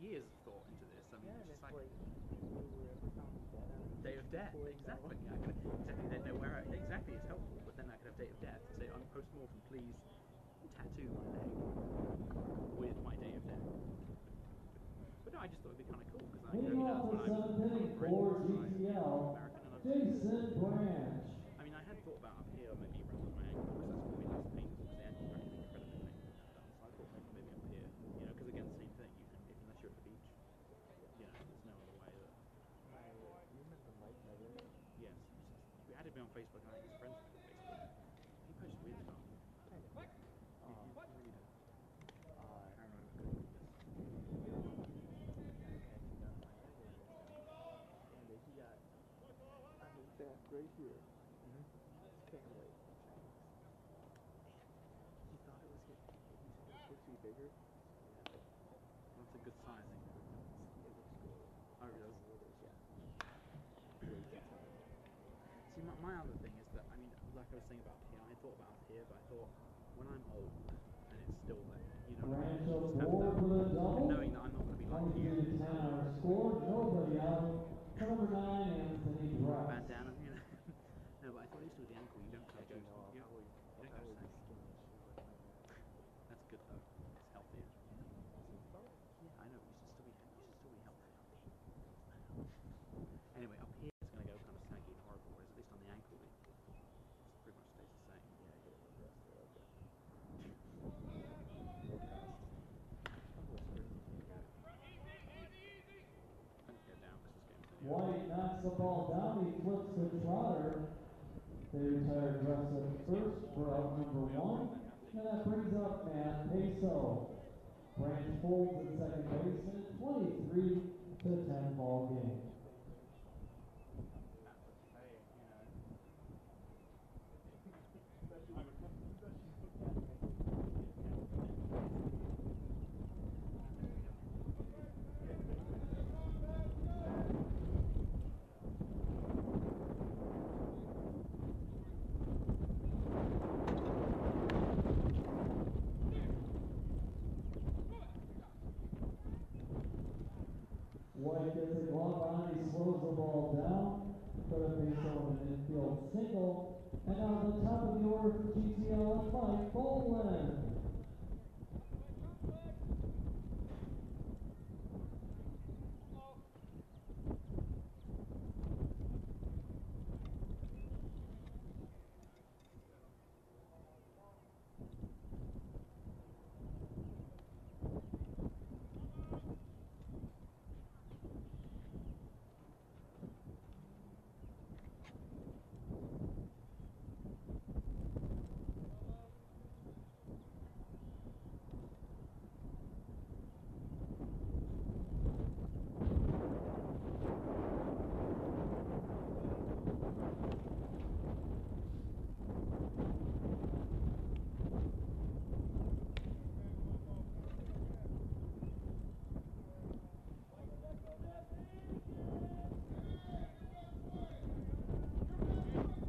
years of thought into this. I mean, Yeah, and it's it's just like we were ever found dead on a Day of Death, exactly. I could, exactly. Then know where. Exactly, it's helpful. But then I could have Date of Death and say, "I'm post-mortem, please tattoo my leg with my Day of Death." But no, I just thought it'd be kind of cool because I, Leading off the seventh inning for GTL, Jason Branch. I mean, I had thought about up here maybe around my ankle because that's probably less painful because the ankle's actually incredibly painful. So I thought maybe up here, you know, because again, same thing. You can, unless you're at the beach, you know, there's no other way that. You remember Mike Miller? Yes, he added me on Facebook and I think he's friends with me on Facebook. He posts weird stuff. Kind of. What? I remember back right here. His family. He thought it was supposed to be bigger. That's a good sizing. It looks good. Oh, really? Yeah. Way too tall. See, my other thing is that, I mean, like I was saying about here, I thought about here, but I thought when I'm old and it's still there, you know, Branch just on have board that, with a double. knowing that I'm not going to be like Only you. the 10-hour score, nobody out. Number 9, Anthony Dress. Bandana, you know. No, but I thought I used to with the ankle, you don't touch it. You don't touch that. That's good though. It's healthier. Yeah, I know, but you should still be healthy. Anyway, up here it's going to go kind of saggy and horrible, whereas at least on the ankle it pretty much stays the same. Yeah, I get it with rest there, okay. White knocks the ball down, he flips to Trotter. They retire Dress at first for out number 1. And that brings up Matt Peso. Branch folds at second base in a 23-10 ball game. White gets a glove on, he slows the ball down. Third base on an infield single. And on the top of the order for GTL, Mike Boland.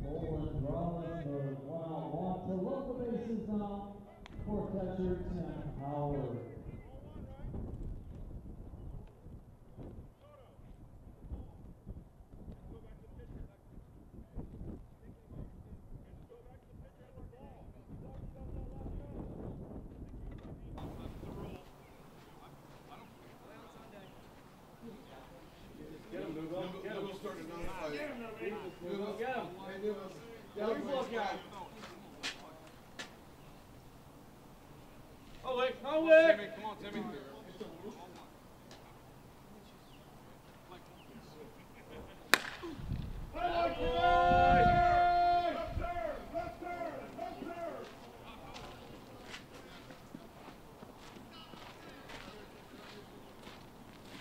Boland draws the 1-out walk to load the bases now for catcher Tim Howard.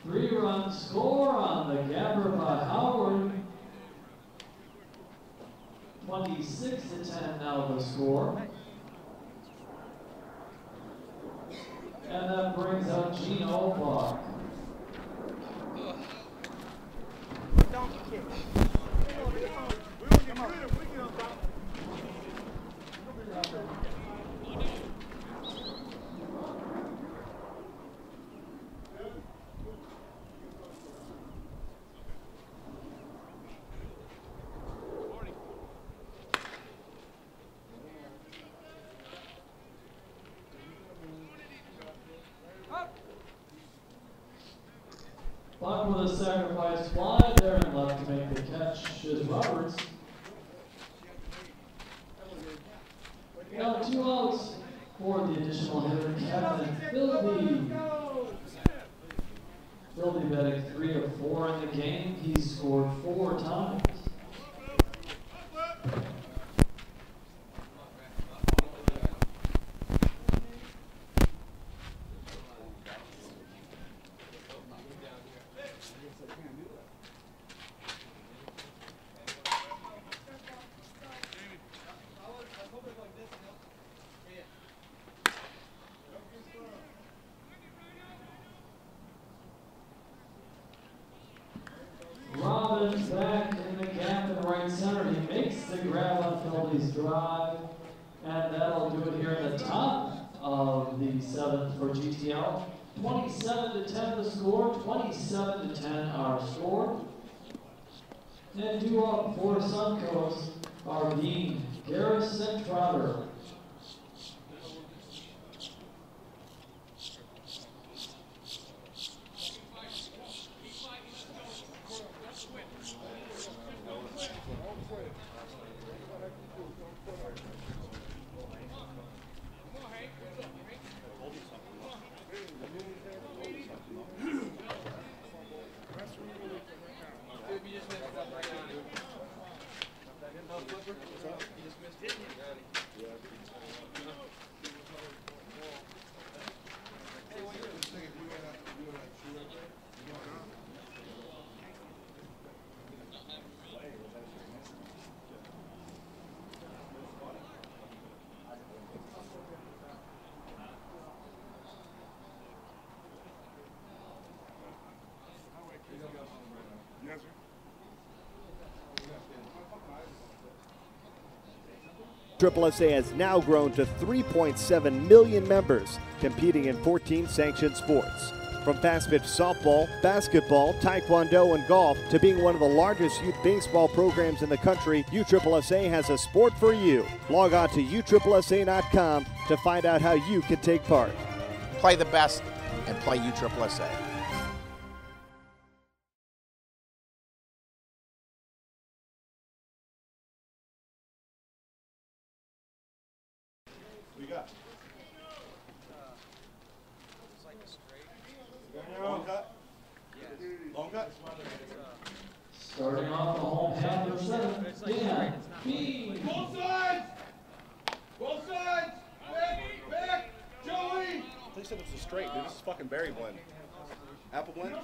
Three-run score on the Gabber by Howard. 26-10 now the score. And that brings up Gino Buck. Donkey kick. Buck with a sacrifice fly there and left to make the catch is Roberts. Now 2 outs for the additional hitter, Captain Philby. Philby batting 3 of 4 in the game. He scored 4 times. Robbins back in the gap in right center. He makes the grab on Philby's drive, and that'll do it here in the top of the 7th for GTL. 27-10 the score, 27-10 our score. And due up for Suncoast are Dean, Garris, and Trotter. USSSA has now grown to 3.7 million members, competing in 14 sanctioned sports. From fast-pitch softball, basketball, taekwondo, and golf to being one of the largest youth baseball programs in the country, USSSA has a sport for you. Log on to USSSA.com to find out how you can take part. Play the best and play USSSA. What you got? Long cut? Long cut? Starting off the home half of the 7th, Dan B. Both sides! Both sides! Back! Joey! They said it was a straight, dude. This is fucking berry blend. Apple blend?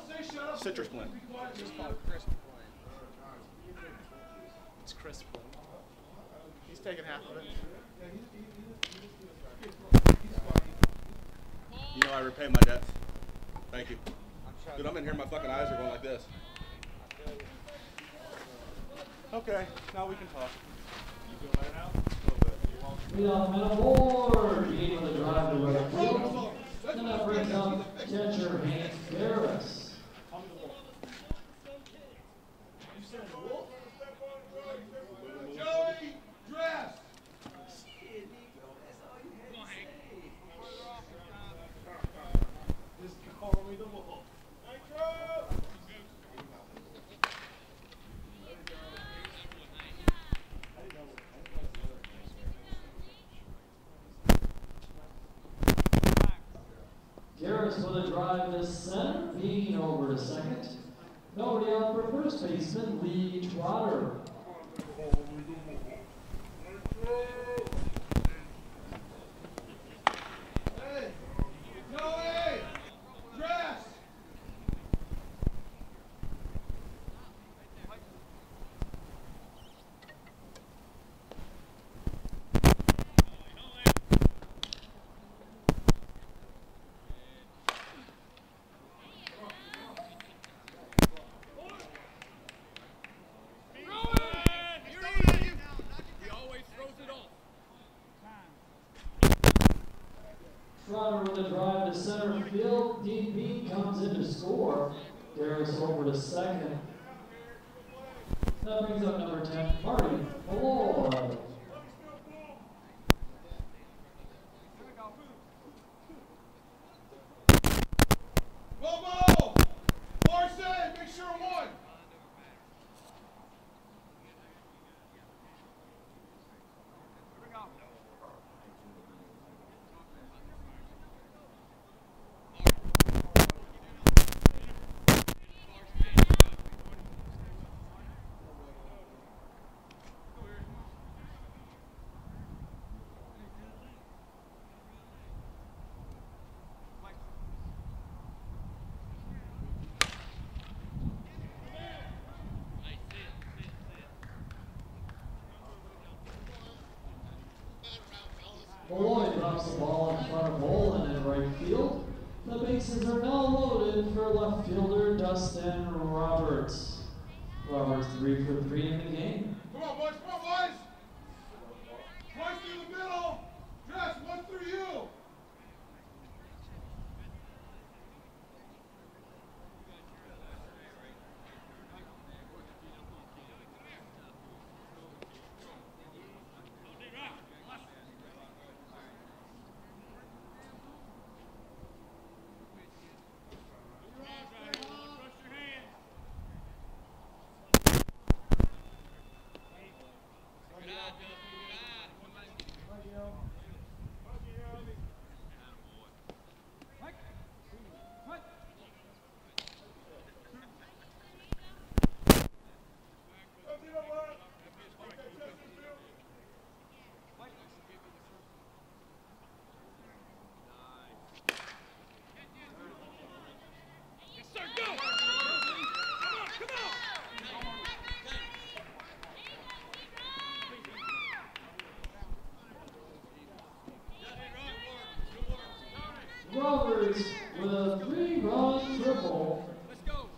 Citrus blend. It's called crisp blend. It's crisp blend. He's taking half of it. You know I repay my debts. Thank you. Dude, I'm in here, my fucking eyes are going like this. Okay, now we can talk. You feel better now? Leadoff man aboard. Being with a drive to right field. And that brings up catcher Hank Garris. Joey! Dress! Just call me the ball. Garris with a drive to center, Bean over to second. Nobody out for first baseman, Lee Trotter. Hey! Joey! Dress! Trotter with a drive to center field. Dean Bean comes in to score. Garris over to second. That brings up number 10, Marty Malloy. Bobo! Marcel! drops the ball in front of Olin in right field. The bases are now loaded for left fielder Dustin Roberts. Roberts 3 for 3 in the game. Come on, boys. Come on, boys. Twice through the middle. Dress, one through you. Roberts with a 3-run triple.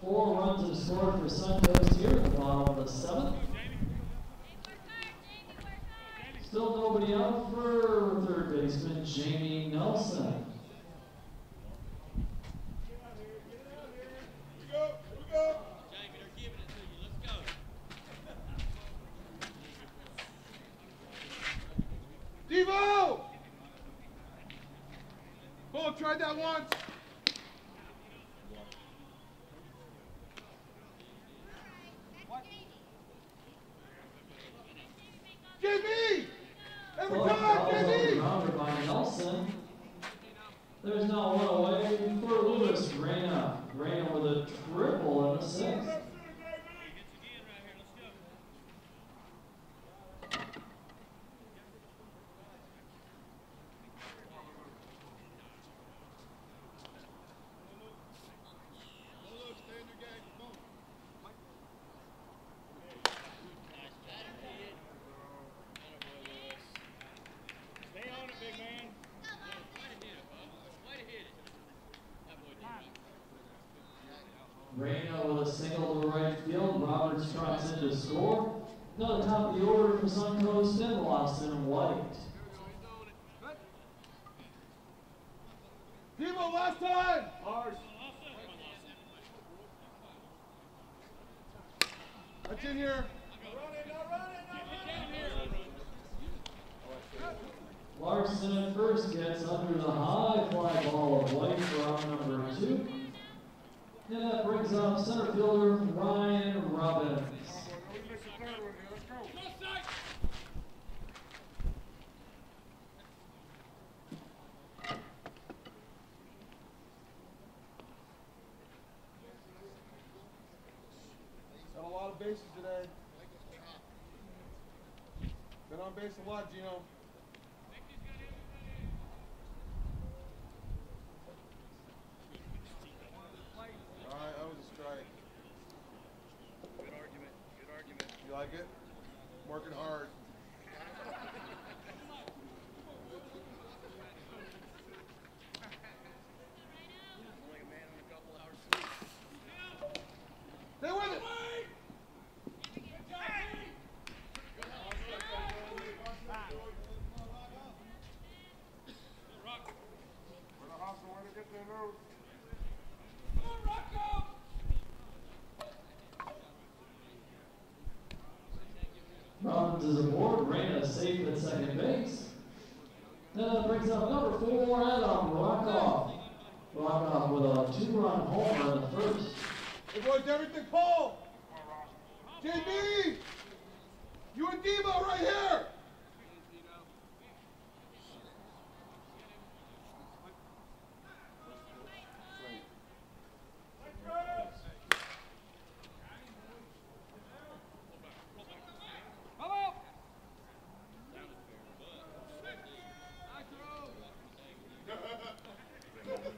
4 runs have scored for Suncoast here at the bottom of the 7th. Still nobody out for third baseman Jamie Nelson. Devo! Bull, tried that once. JB! Every time, JB! Rounded by Nelson. There's now one away for Lewis Reyna. Reyna with a triple in the 6th. Reyna with a single to right field. Roberts trots in to score. Now the top of the order for Suncoast and Lawson White. Devo, last time! Ours. That's in here. Larson at first gets under the high fly ball of White for out number 2. And that brings up center fielder Ryan Robbins. Got a lot of bases today. Been on base a lot, Gino. Alright, that was a strike. Good argument. Good argument. You like it? Working hard. Stay with it! Robbins is aboard. Reyna safe at second base. Then that brings up number 4, Adam Rockoff. Rockoff with a 2-run homer in the first. Hey boys, everything cold! JB! You and Devo right here!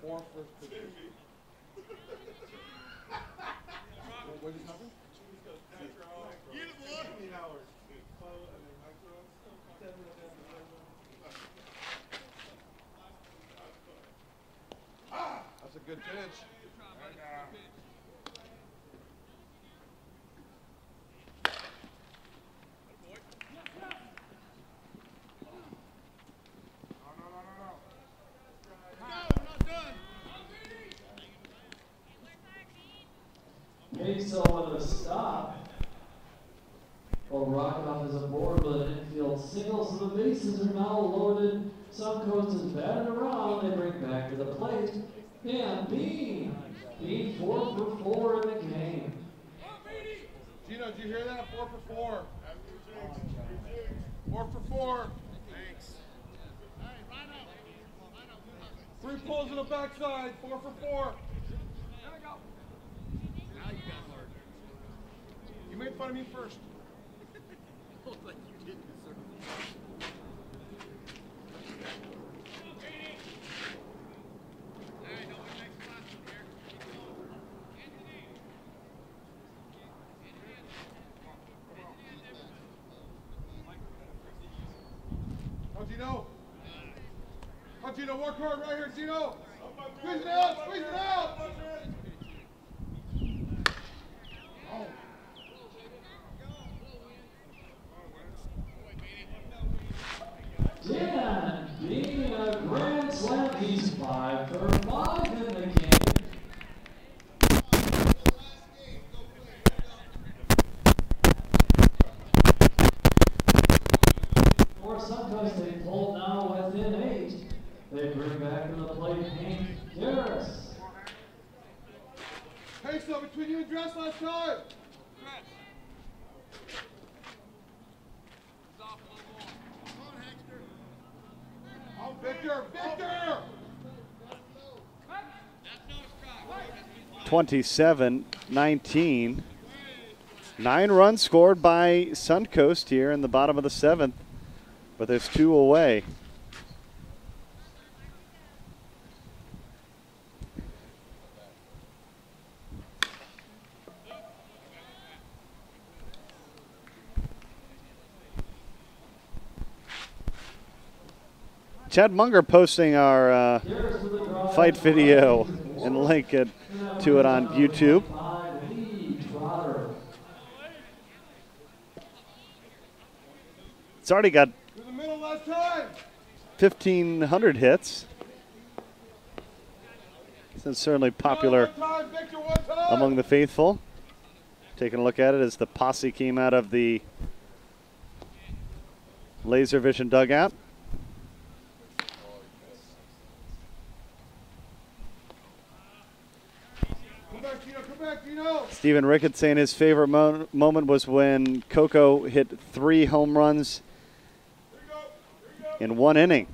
Four first pitches. What just happened? You didn't want me hours. Peso with a stop. Well, Rockoff is aboard with an infield single, so the bases are now loaded. Suncoast is batted around. They bring back to the plate. And Bean 4 for 4 in the game. Gino, did you hear that? 4 for 4. 4 for 4. Thanks. 3 pulls in the backside. 4 for 4. There we go. Now you got hard. You made fun of me first. Looked like you didn't deserve it. Gino. Come, Gino, work hard right here, Gino. Squeeze it out, squeeze it out. Oh. Dan being a grand slam. He's 5 for 5 in the game. For Suncoast, they pull now within 8. They bring back to the plate Hank Garris. Hey, so between you and Dress last time. Oh, Victor, Victor! 27-19. 9 runs scored by Suncoast here in the bottom of the 7th, but there's 2 away. Chad Munger posting our fight video and link to it on YouTube. It's already got 1,500 hits. It's certainly popular among the faithful. Taking a look at it as the posse came out of the laser vision dugout. Stephen Ricketts saying his favorite moment was when Coco hit 3 home runs in 1 inning.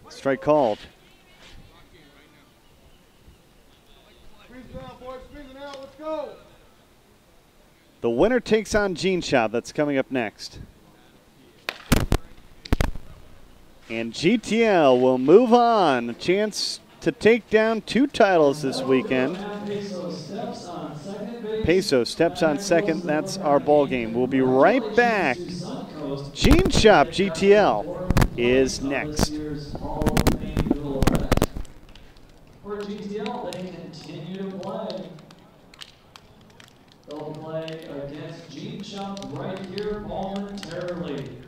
Strike called. Squeeze it out, boys. Squeeze it out. Let's go. The winner takes on Gene Shop. That's coming up next. And GTL will move on. A chance to take down 2 titles this weekend. Peso steps on second. That's our ball game. We'll be right back. Gene Shop GTL is next. For GTL, they continue to play. They'll play against Gene Shop right here momentarily.